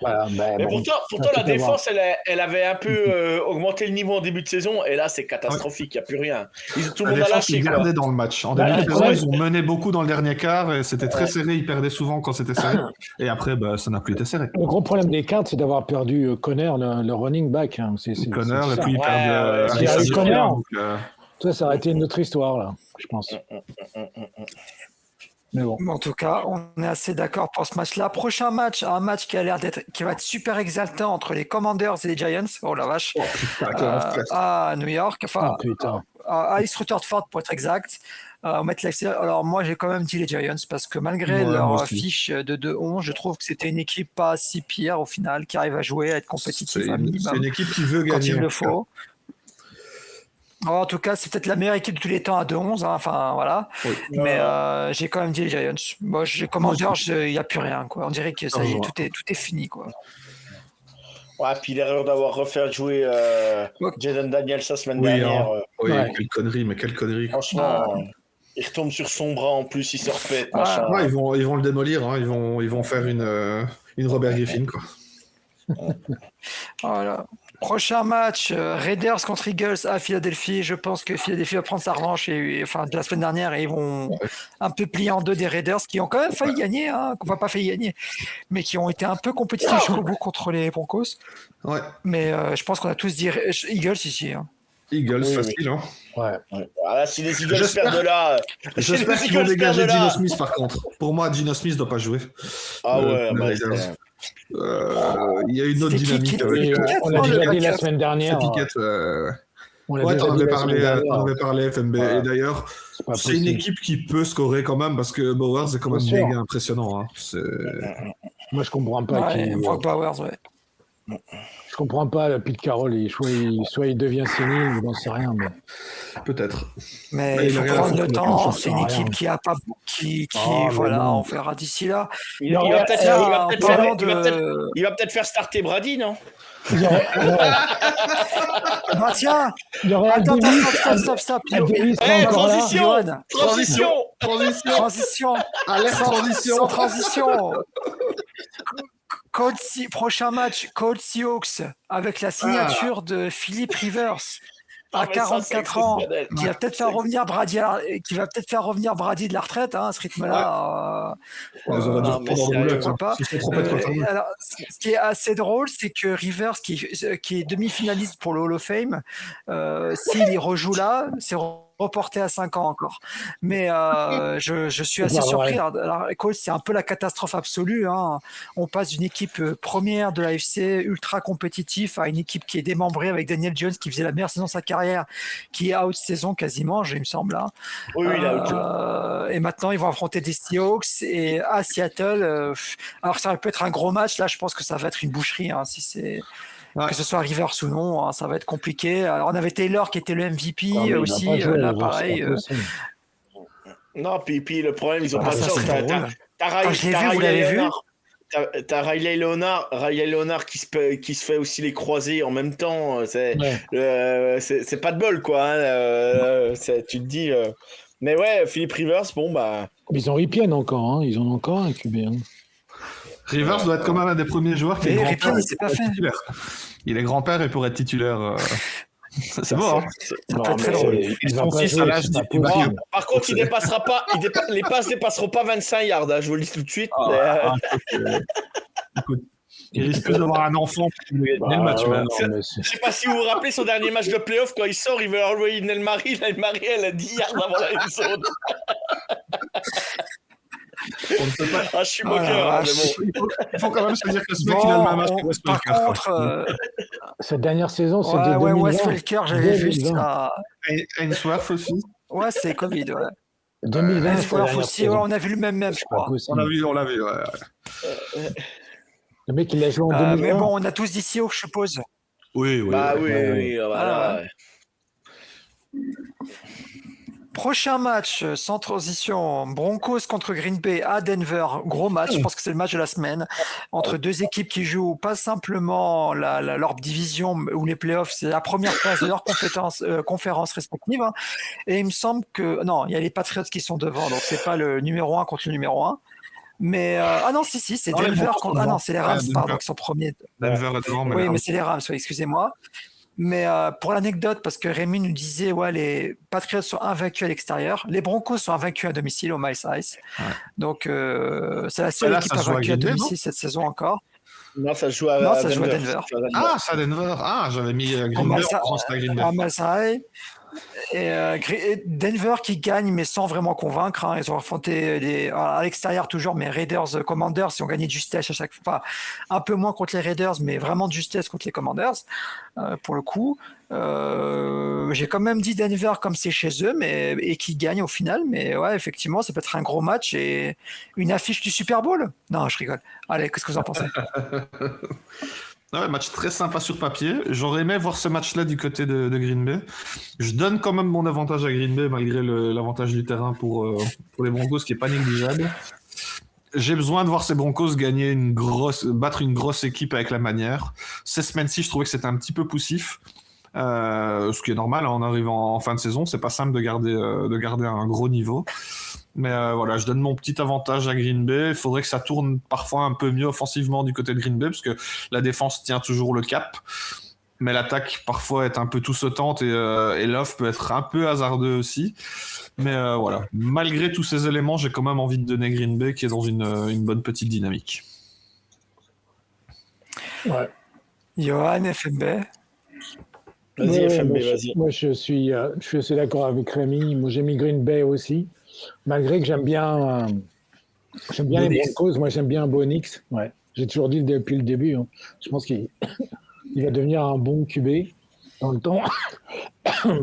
Voilà, Mais bon, pourtant la défense, elle avait un peu augmenté le niveau en début de saison, et là, c'est catastrophique, il n'y a plus rien. Tout le La monde a défense, lâché. ils Quoi. gardaient dans le match. En Bah, début de saison, ouais. ils ont mené beaucoup dans le dernier quart et c'était très serré. Ils perdaient souvent quand c'était serré. Et après, ça n'a plus été serré. Le gros problème des cartes, c'est d'avoir perdu Connor, le running back. Hein. Connor, c'est et ça. puis ils perdent ouais, Harrison Connor. Jr., donc, Ça aurait été une autre histoire, là, je pense. Mais bon. En tout cas, on est assez d'accord pour ce match-là. Prochain match, un match qui va être super exaltant entre les Commanders et les Giants. Oh la vache. À New York, enfin, Putain. à East Rutherford pour être exact. Alors moi, j'ai quand même dit les Giants parce que malgré Ouais, leur moi aussi. fiche de 2-11, je trouve que c'était une équipe pas si pire au final, qui arrive à jouer, à être compétitive C'est un une minimum équipe qui veut quand gagner. il en le tout cas. faut. En tout cas, c'est peut-être la meilleure équipe de tous les temps à 2-11. Hein, enfin, voilà. Oui. Mais j'ai quand même dit les Giants. Moi, j'ai Commanders, il n'y a plus rien. Quoi. On dirait que ça y est, tout est fini. Quoi. Ouais, puis l'erreur d'avoir refait jouer Jaden Daniels la semaine Oui, dernière. Oui, Ouais. quelle connerie, mais quelle connerie. Franchement, il retombe sur son bras en plus, il se repète. Machin. Ouais, ils vont le démolir. Hein. Ils vont faire une Robert Griffin, quoi. Voilà. Prochain match, Raiders contre Eagles à Philadelphie. Je pense que Philadelphie va prendre sa revanche de la semaine dernière et ils vont un peu plier en deux des Raiders qui ont quand même failli gagner, hein, qu'on va pas failli gagner, mais qui ont été un peu compétitifs jusqu'au bout contre les Broncos. Ouais. Mais je pense qu'on a tous dit Eagles ici. Hein. Eagles, Oui, facile. Hein. Ouais. Voilà, si les Eagles J'espère- perdent là. J'espère si les qu'ils vont Eagles dégager perdent là- Gino Smith, par contre. Pour moi, Gino Smith ne doit pas jouer. Ah ouais, Les bah, Raiders. Il y a une autre C'était qui dynamique qui- avec Et Pickett, on l'a non, déjà le dit la Pickett. semaine dernière. Pickett. On l'a Ouais, déjà t'en dit avais la semaine dernière. parlé, FMB. Ouais. Et d'ailleurs, C'est pas c'est une possible. équipe qui peut scorer quand même parce que Bowers est quand même Bien sûr. méga impressionnant. Hein. Moi, je comprends pas. Ouais, Brock Bowers, ouais. Je comprends pas. Pete Carroll, soit il devient sénile, je n'en sais rien. Mais... Peut-être. Mais Ouais, il il faut a rien à prendre foutre le de temps. plus, C'est une ça sert à équipe rien. qui a pas, qui mais voilà, bon. on verra d'ici là. Il va peut-être Tiens, il va en peut-être parlant faire- il va peut-être faire starter Brady, non? Il y aurait, Bah tiens, il y aurait attends, Davis, stop. Al Davis Eh, est encore là. transition. Johan, Transition. transition. Sans transition. Prochain match, Colts Seahawks avec la signature de Philip Rivers à Ah, mais ça, 44 c'est ans, exceptionnel. qui va peut-être faire revenir Brady de la retraite, hein, à ce rythme-là. Ils auraient dû Non, reprendre mais dans c'est- le roulettes, pourquoi hein. pas. S'ils sont trop près de Quentin. Alors, ce qui est assez drôle, c'est que Rivers, qui est demi-finaliste pour le Hall of Fame, s'il y rejoue là, c'est reporté à 5 ans encore. Mais je suis assez pas surpris. vrai. Alors, Colts, c'est un peu la catastrophe absolue. Hein. On passe d'une équipe première de l'AFC, ultra compétitif, à une équipe qui est démembrée avec Daniel Jones, qui faisait la meilleure saison de sa carrière, qui est out saison quasiment, il me semble. Hein. Oui, il a Et maintenant, ils vont affronter des Seahawks et à Seattle. Alors, ça peut être un gros match. Là, je pense que ça va être une boucherie. Hein, si c'est Ouais. que ce soit Rivers ou non, hein, ça va être compliqué. Alors, on avait Taylor qui était le MVP Ah, mais il va aussi. pas jouer, Là, c'est pareil. pas possible. Non, puis le problème, ils ont Ah, pas de ça, chance. c'est drôle. je l'ai vu, vous l'avez vu? T'as Riley Leonard qui se fait aussi les croisés en même temps. C'est pas de bol, quoi. Hein. Tu te dis. Mais ouais, Philippe Rivers, bon, bah. Ils ont Ripien encore, hein. Ils ont encore un QB. Hein. Rivers doit être quand même un des premiers joueurs qui est Et grand-père. Ripien, il s'est pas fait. Il est grand-père et pour être titulaire. C'est bon, hein. peut être très drôle. Ils vont pas Son fils à jouer, l'âge c'est pas du bas. possible. Par contre, les passes dépasseront pas 25 yards, hein, je vous le dis tout de suite. Écoute, il risque plus d'avoir un enfant pour gagner le match. ouais, Mais non, mais Je sais pas si vous vous rappelez son dernier match de playoff, quand il sort, il veut envoyer Nelmarie. Nelmarie, elle a 10 yards avant la zone. on ne peut pas. Ah, je suis Oh la moqueur, hein, mais vache. bon. Il faut quand même se dire que ce mec, il a le même âge que Wes Par Welker, quoi. contre, Cette dernière saison, c'était ouais, 2020. Wes Welker, j'avais vu 2020. ça. Ainsworth aussi. Ouais, c'est Covid, ouais. 2020, c'est la Ainsworth dernière aussi, ouais, saison. on a vu le même, je C'est pas crois. possible. On l'a vu, ouais. Le mec, il a joué en 2020. Mais bon, on a tous dit Seahawks, je suppose. Oui, oui. Bah ouais. oui, voilà. Ouais. Prochain match, sans transition, Broncos contre Green Bay à Denver. Gros match, je pense que c'est le match de la semaine. Entre deux équipes qui jouent pas simplement leur division ou les playoffs, c'est la première place de leur conférence respective. Hein. Et il me semble que... Non, il y a les Patriots qui sont devant, donc c'est pas le numéro 1 contre le numéro 1. Mais... ah non, si, c'est Non, les Denver Broncos contre... sont Ah non, devant. c'est les Rams, Denver. pardon, qui sont premiers. Denver est devant, mais Oui, là, mais c'est les Rams, oui, excusez-moi. Mais pour l'anecdote, parce que Rémi nous disait, ouais, les Patriots sont invaincus à l'extérieur, les Broncos sont invaincus à domicile au Miles Ice. Ouais. Donc, c'est la seule là, équipe ça se joue à invaincue à Green Bay, domicile non cette saison encore. Non, ça se joue à Non, ça se joue à Denver. Denver. Ah, c'est à Denver. Ah, j'avais mis Green Bay en pensant que c'était à Green Bay. À Miles Ice. Et Denver qui gagne, mais sans vraiment convaincre. Hein. Ils ont affronté à l'extérieur toujours, mais Raiders, Commanders, ils ont gagné de justesse à chaque fois. Enfin, un peu moins contre les Raiders, mais vraiment de justesse contre les Commanders, pour le coup. J'ai quand même dit Denver comme c'est chez eux, et qui gagne au final. Mais ouais, effectivement, ça peut être un gros match et une affiche du Super Bowl. Non, je rigole. Allez, qu'est-ce que vous en pensez? Ouais, match très sympa sur papier. J'aurais aimé voir ce match-là du côté de Green Bay. Je donne quand même mon avantage à Green Bay malgré l'avantage du terrain pour les Broncos qui est pas négligeable. J'ai besoin de voir ces Broncos battre une grosse équipe avec la manière. Ces semaines-ci, je trouvais que c'était un petit peu poussif. Ce qui est normal, hein, en arrivant en fin de saison, c'est pas simple de garder un gros niveau. Mais voilà, je donne mon petit avantage à Green Bay. Il faudrait que ça tourne parfois un peu mieux offensivement du côté de Green Bay, parce que la défense tient toujours le cap. Mais l'attaque, parfois, est un peu tout sautante et l'off peut être un peu hasardeux aussi. Mais voilà, malgré tous ces éléments, j'ai quand même envie de donner Green Bay qui est dans une bonne petite dynamique. Ouais. Johan, FMB. Vas-y, Ouais, FMB, moi, vas-y. Moi, je suis assez d'accord avec Rémi. Moi, j'ai mis Green Bay aussi. Malgré que j'aime bien les Broncos. Moi, j'aime bien Bonix. Ouais. J'ai toujours dit depuis le début. Hein. Je pense qu'il va devenir un bon QB dans le temps.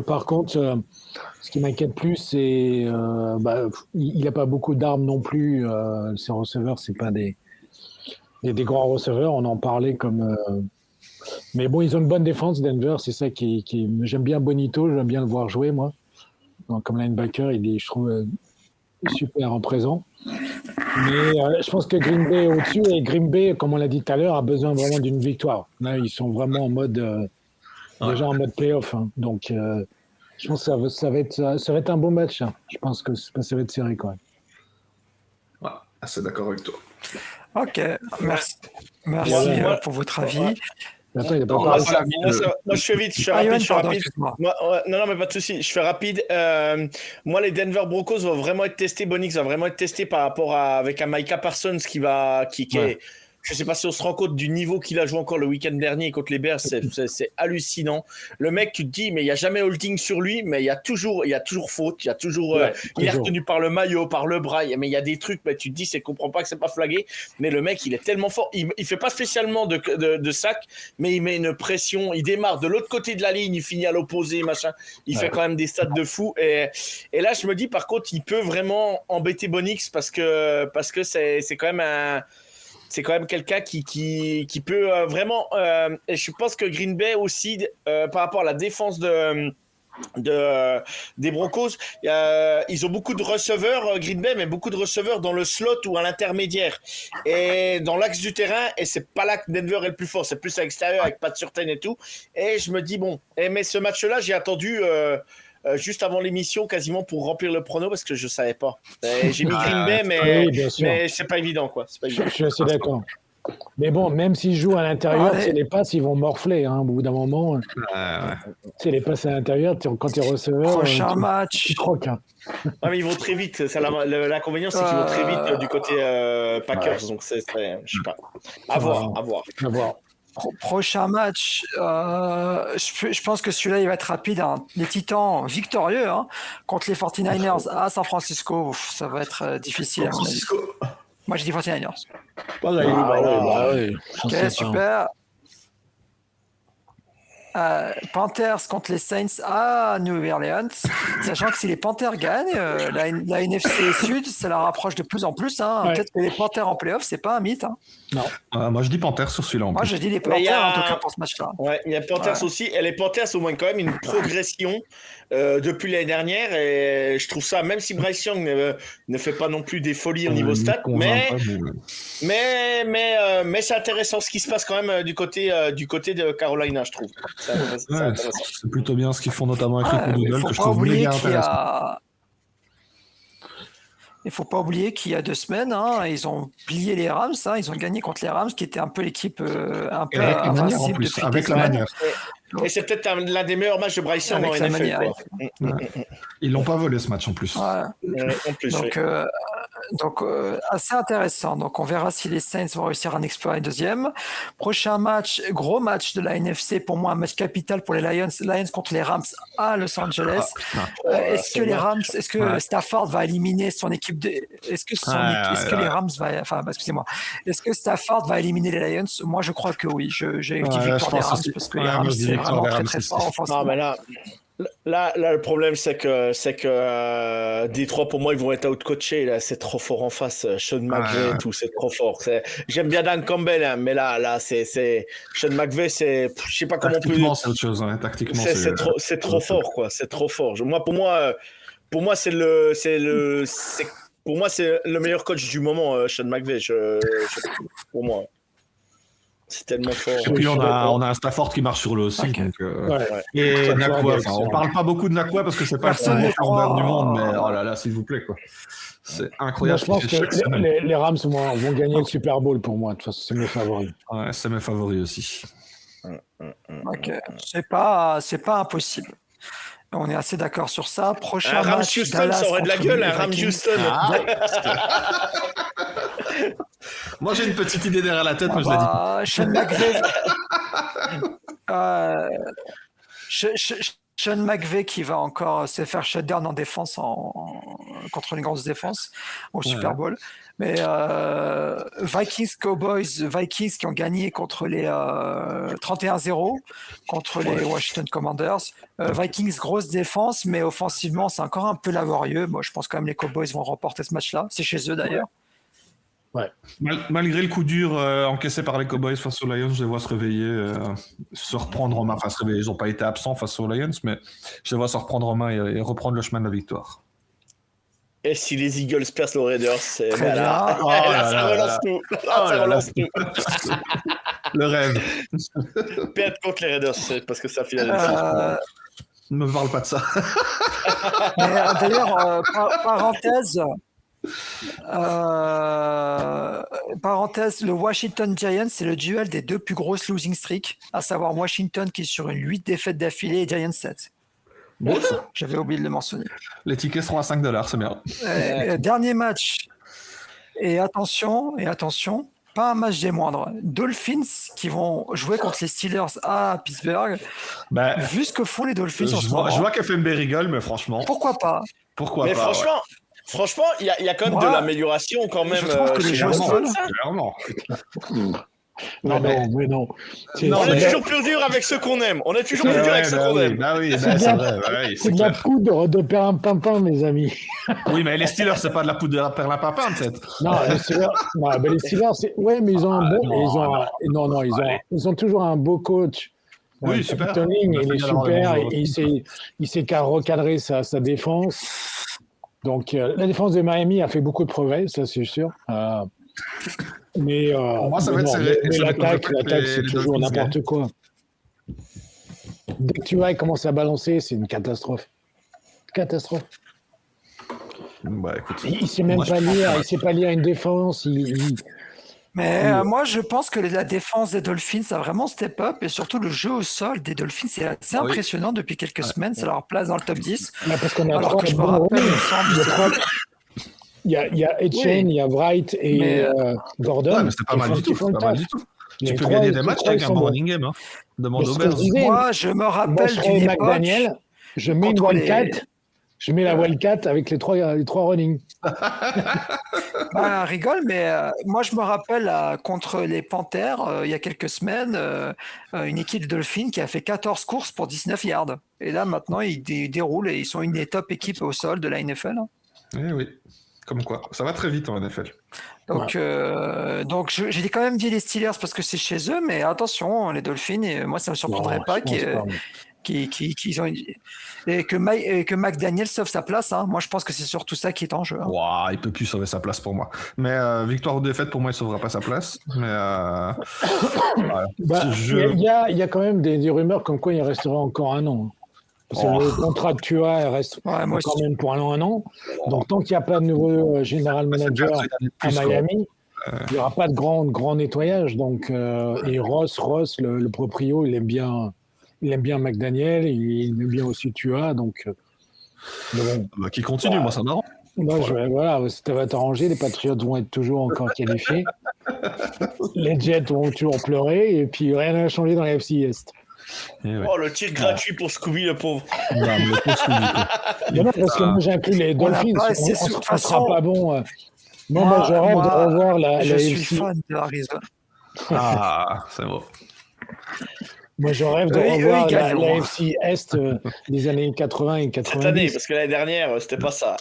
Par contre, ce qui m'inquiète plus, c'est il n'a pas beaucoup d'armes non plus. Ses receveurs, c'est pas des grands receveurs. On en parlait comme. Mais bon, ils ont une bonne défense, Denver. C'est ça qui j'aime bien Bonito. J'aime bien le voir jouer, moi. Donc, comme linebacker, il est, je trouve, super en présent. Mais je pense que Green Bay est au-dessus. Et Green Bay, comme on l'a dit tout à l'heure, a besoin vraiment d'une victoire. Là, ils sont vraiment en mode déjà en mode playoff. Hein. Donc, je pense que ça va être un bon match. Hein. Je pense que ça va être serré quand même. Ouais, assez d'accord avec toi. Ok, merci Ouais. pour votre avis. Ouais. Attends, il a pas Moi, parlé. moi, je fais vite, je fais Ah, Johan, rapide, pardon, excuse-moi. Non, mais pas de souci, je fais rapide. Moi, les Denver Broncos vont vraiment être testés, Bonix va vraiment être testé par rapport avec un Micah Parsons qui est... Je sais pas si on se rend compte du niveau qu'il a joué encore le week-end dernier contre les Bears, c'est hallucinant. Le mec, tu te dis, mais il n'y a jamais holding sur lui, mais il y a toujours faute, il y a toujours, il est retenu par le maillot, par le bras, mais il y a des trucs, mais tu te dis, c'est comprends pas que c'est pas flagué, mais le mec, il est tellement fort, il fait pas spécialement de sac, mais il met une pression, il démarre de l'autre côté de la ligne, il finit à l'opposé, machin, il fait quand même des stats de fou, et là, je me dis, par contre, il peut vraiment embêter Bonix parce que c'est quand même c'est quand même quelqu'un qui peut vraiment... et je pense que Green Bay aussi, par rapport à la défense de des Broncos. Ils ont beaucoup de receveurs, Green Bay, mais beaucoup de receveurs dans le slot ou à l'intermédiaire. Et dans l'axe du terrain, et c'est pas là que Denver est le plus fort, c'est plus à l'extérieur avec Pat Surtain et tout. Et je me dis, bon, mais ce match-là, j'ai attendu juste avant l'émission quasiment pour remplir le prono parce que je savais pas. J'ai mis Green Bay, mais c'est pas évident, quoi. C'est pas évident. Je suis assez d'accord. Mais bon, même s'ils jouent à l'intérieur, c'est les passes, ils vont morfler. Hein, au bout d'un moment, c'est les passes à l'intérieur, quand tu es receveur. Prochain match. Tu croques. Hein. Ah, mais ils vont très vite. L'inconvénient, c'est qu'ils vont très vite du côté Packers. Donc, je sais pas. À voir. Prochain match, je pense que celui-là, il va être rapide. Hein. Les Titans victorieux contre les 49ers à San Francisco. Ça va être difficile. San Francisco. Moi, je dis 49ers. Oui. Ok, super. Panthers contre les Saints à New Orleans, sachant que si les Panthers gagnent, la NFC Sud, ça la rapproche de plus en plus. Peut-être que les Panthers en playoff, c'est pas un mythe. Non. Moi, je dis Panthers sur celui-là. Moi, je dis les Panthers en tout cas pour ce match-là. Ouais, il y a Panthers aussi. Et les Panthers ont quand même une progression depuis l'année dernière. Et je trouve ça, même si Bryce Young ne fait pas non plus des folies au niveau stats, mais c'est intéressant ce qui se passe quand même du côté de Carolina, je trouve. C'est plutôt bien ce qu'ils font notamment avec les Doodle que je trouve méga intéressant. Il ne faut pas oublier qu'il y a 2 semaines, ils ont plié les Rams, ils ont gagné contre les Rams, qui était un peu l'équipe un peu invincible depuis avec la manière. Et c'est peut-être l'un des meilleurs matchs de Bryce Young en NFL. Ils l'ont pas volé ce match en plus. En plus donc assez intéressant. Donc on verra si les Saints vont réussir un exploit et deuxième. Prochain match, gros match de la NFC, pour moi un match capital pour les Lions contre les Rams à Los Angeles. Est-ce que Stafford va éliminer son équipe est-ce que les Rams est-ce que Stafford va éliminer les Lions? Moi je crois que oui. J'ai dit victoire des Rams parce que les Rams c'est vraiment très très fort offensivement. Non, mais là, le problème, c'est que Détroit, pour moi, ils vont être outcoachés. Là, c'est trop fort en face. Sean McVay, tout, c'est trop fort. J'aime bien Dan Campbell, mais là, c'est Sean McVay, je sais pas comment on peut. Tactiquement, c'est autre chose. Tactiquement, c'est trop fort, quoi. C'est trop fort. Pour moi, c'est le meilleur coach du moment, Sean McVay. Pour moi. C'est tellement fort. Et puis on a un Stafford qui marche sur le aussi. Donc, et Nakua, on parle pas beaucoup de Nakua parce que c'est pas le seul défenseur du monde, mais oh là là, s'il vous plaît, quoi. C'est incroyable. Moi, je pense que les Rams vont gagner le Super Bowl pour moi. De toute façon, c'est mes favoris. Ouais, c'est mes favoris aussi. Ok, c'est pas impossible. On est assez d'accord sur ça. Prochain match, Houston, Dallas ça aurait de la gueule, un Rams Houston. Moi, j'ai une petite idée derrière la tête, moi je l'ai dit. Sean McVay. Sean McVay qui va encore se faire shutdown en défense contre une grosse défense au Super Bowl. Mais Vikings qui ont gagné contre les 31-0 contre les Washington Commanders. Vikings, grosse défense, mais offensivement, c'est encore un peu laborieux. Moi, je pense quand même les Cowboys vont remporter ce match-là. C'est chez eux d'ailleurs. Ouais. Malgré le coup dur encaissé par les Cowboys face aux Lions, je les vois se réveiller, se reprendre en main. Enfin, se réveiller. Ils n'ont pas été absents face aux Lions, mais je les vois se reprendre en main et reprendre le chemin de la victoire. Et si les Eagles perdent aux Raiders, c'est bien. Ça relance tout. Ça relance tout. Le rêve. Perdre contre les Raiders, c'est parce que ça fait la Ne me parle pas de ça. D'ailleurs, parenthèse, le Washington Giants, c'est le duel des 2 plus grosses losing streaks, à savoir Washington qui est sur une 8 défaites d'affilée et Giants 7. Bon, j'avais oublié de le mentionner. Les tickets seront à $5, c'est bien. Dernier match. Et attention, pas un match des moindres. Dolphins qui vont jouer contre les Steelers à Pittsburgh. Vu ce que font les Dolphins en ce moment. Je vois qu'FMB rigole, mais franchement. Pourquoi pas? Mais franchement, il y a quand même de l'amélioration quand même. Je trouve que les joueurs sont clairement. Non. On est toujours plus dur avec ceux qu'on aime. C'est C'est de la poudre de perlimpinpin, mes amis. Oui, mais les Steelers, c'est pas de la poudre de perlimpinpin, peut-être. Non, les Steelers, c'est... Ouais, mais ils ont un bon... ils ont toujours un beau coach Oui, super. Capitaining, il est bien d'avoir super. les Et bons il sait qu'à recadrer sa défense. Donc, la défense de Miami a fait beaucoup de progrès, ça c'est sûr. Mais, Pour moi, ça va mais être non, serré. mais Ça l'attaque, m'étonnerait que c'est les toujours Dolphins n'importe quoi. Dès que tu vois, il commence à balancer, c'est une catastrophe. Catastrophe. Bah, écoute. Il sait même Moi, je pas pense lire, que- il sait pas lire une défense. Mais moi, je pense que la défense des Dolphins a vraiment step up et surtout le jeu au sol des Dolphins est assez Ah oui. impressionnant depuis quelques semaines. C'est leur place dans le top 10. Parce qu'on a Alors trois que je me bons rappelle, il me running. semble, Il y a c'est- trois- il y a Etienne, Oui. il y a Wright et Mais, Gordon. Ouais, mais c'est pas qui mal font- du qui tout. font C'est le pas mal taf. du tout. Les Tu peux trois- gagner des les matchs trois, avec ils un sont bon bons. running game. Hein. Demande Mais aux ce que je Bears. disais, moi, je me moi, rappelle je d'une serais époque. McDaniel, je mets une contre wildcat, les- je mets la wildcat avec les trois running. Bah, rigole, mais moi je me rappelle contre les Panthers il y a quelques semaines, une équipe de Dolphins qui a fait 14 courses pour 19 yards. Et là maintenant ils déroulent et ils sont une des top équipes au sol de la NFL. Hein. Eh oui. Comme quoi. Ça va très vite en NFL. Donc j'ai quand même dit les Steelers parce que c'est chez eux, mais attention, les Dolphins, et moi ça me surprendrait Non, pas je pense pas. qu'ils ont et que McDaniel sauve sa place. Hein. Moi je pense que c'est surtout ça qui est en jeu. Hein. Ouah, il peut plus sauver sa place pour moi. Mais victoire ou défaite, pour moi, il sauvera pas sa place. Mais voilà. Bah, il y a quand même des rumeurs comme quoi il restera encore un an. Parce que le contrat de Tua il reste Ouais, moi quand aussi. même pour un an. Donc tant qu'il n'y a pas de nouveau général manager à Miami, il n'y aura pas de grand nettoyage. Donc, et Ross, le proprio, il aime bien McDaniel, il aime bien aussi Tua. Donc, mais bon. Bah, qui continue, moi, ça m'arrange. Moi, voilà, ça va t'arranger. Les Patriots vont être toujours encore qualifiés. Les Jets vont toujours pleurer. Et puis, rien n'a changé dans la FC Est. Eh ouais. Oh, le tir gratuit pour Scooby, le pauvre. Non, mais le pauvre Scooby, quoi. Mais non, parce que moi, j'inclus les On n'a Dolphins. pas On assez ne de toute sera façon. pas bon. Moi, je rêve de revoir la Je suis AFC. fan de Arizona. Ah, c'est beau. Moi, je rêve de Eux, revoir ils gagneront. la AFC Est des années 80 et 90. Cette année, parce que l'année dernière, c'était pas ça.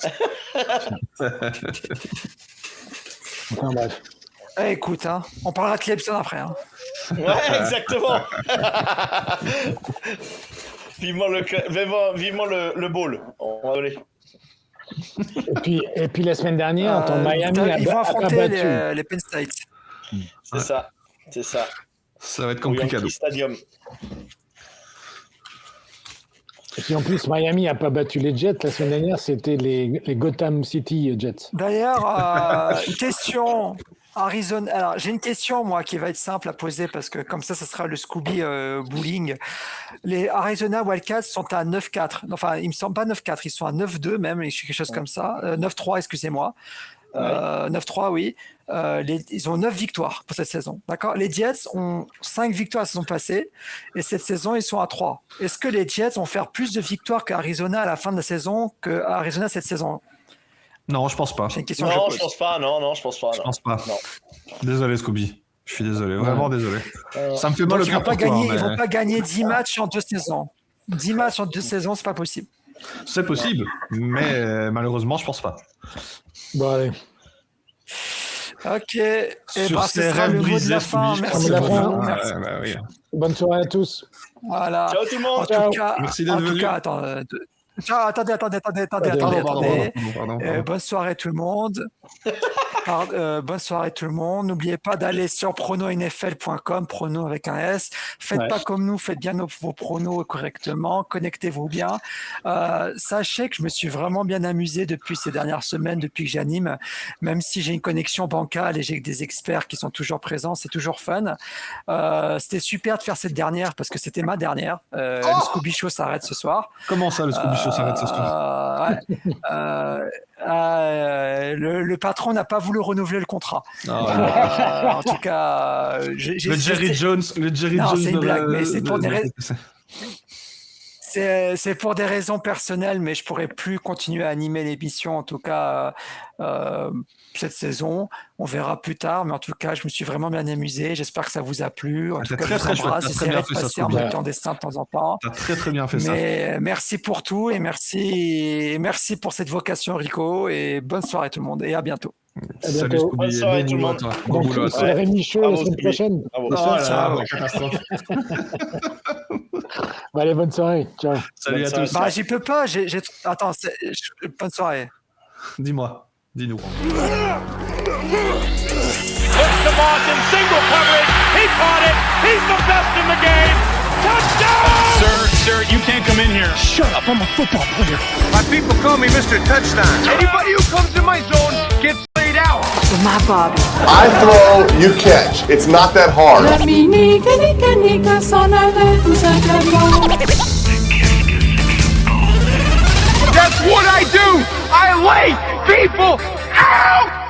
Enfin, bref. Écoute, hein, on parlera de Clemson après. Hein. Ouais, exactement. vivement le bowl. On va donner. Et puis la semaine dernière, Miami ils vont a affronter battu. les Penn State. C'est ça. C'est ça. Ça va être Au compliqué. Yankee Stadium. Et puis en plus, Miami n'a pas battu les Jets. La semaine dernière, c'était les Gotham City Jets. D'ailleurs, question Arizona. Alors, j'ai une question, moi, qui va être simple à poser parce que comme ça sera le Scooby Bowling. Les Arizona Wildcats sont à 9-4. Enfin, ils me semblent pas 9-4, ils sont à 9-2 même, quelque chose comme ça. 9-3, excusez-moi. 9-3, oui. Ils ont 9 victoires pour cette saison. D'accord. Les Jets ont 5 victoires la saison passée et cette saison, ils sont à 3. Est-ce que les Jets vont faire plus de victoires qu'Arizona à la fin de la saison qu'Arizona cette saison? Non, je pense pas. C'est une question Non, que je pense pas. Non, je pense pas. Je pense pas. Non. Désolé, Scooby. Je suis désolé, vraiment désolé. Ça me fait mal Donc, au ils cœur vont pas pour toi. gagner, Mais... ils vont pas gagner 10 matchs en 2 saisons. 10 matchs en 2 saisons, c'est pas possible. C'est possible, mais malheureusement, je pense pas. Bon, allez. Ok. Et Sur ce ces sera rêves le mot de brisés, la fin. Scooby, je Merci pense que beaucoup. c'est bon. Merci. Bah oui. Bonne soirée à tous. Voilà. Ciao tout le monde. En Ciao. tout cas, Merci d'être venu. attends. Ciao, attendez. Pardon. Bonne soirée tout le monde. Bonne soirée tout le monde. N'oubliez pas d'aller sur prononfl.com, prono avec un S. Faites pas comme nous, faites bien vos pronos correctement. Connectez-vous bien. Sachez que je me suis vraiment bien amusé depuis ces dernières semaines, depuis que j'anime. Même si j'ai une connexion bancale et j'ai des experts qui sont toujours présents, c'est toujours fun. C'était super de faire cette dernière parce que c'était ma dernière. Le Scooby Show s'arrête ce soir. Comment ça, le Scooby Show s'arrête ce soir? Le patron n'a pas voulu renouveler le contrat. En tout cas, Le Jerry Jones, Non, c'est une de blague, la- mais c'est pour de- des de- raisons. C'est pour des raisons personnelles, mais je pourrais plus continuer à animer l'émission, en tout cas cette saison. On verra plus tard, mais en tout cas, je me suis vraiment bien amusé. J'espère que ça vous a plu. En tout cas, je vous embrasse. T'as très bien J'essaierai de fait ça, passer en Scooby. mode clandestin de temps en temps. T'as très bien fait ça. Mais merci pour tout et merci pour cette vocation, Rico. Et bonne soirée tout le monde et à bientôt. À Salut bientôt. Scooby, Bonne soirée, bon tout le boulot à monde. toi. Bon Donc, boulot à c'est toi. Rémi Chaud Bravo, la semaine Scooby. prochaine. Bravo. Oh là là, Ciao. catastrophe. Bon, allez, bonne soirée. Ciao. Salut à Bonne tous. Bah, j'y peux pas. Attends, bonne soirée. Dis-moi, dis-nous. Looks to Boston, single coverage. He caught it. He's the best in the game. Touchdown! Sir, you can't come in here. Shut up, I'm a football player. My people call me Mr. Touchdown. Anybody who comes in my zone gets laid out. My Bobby. I throw, you catch. It's not that hard. That's what I do. I lay people out.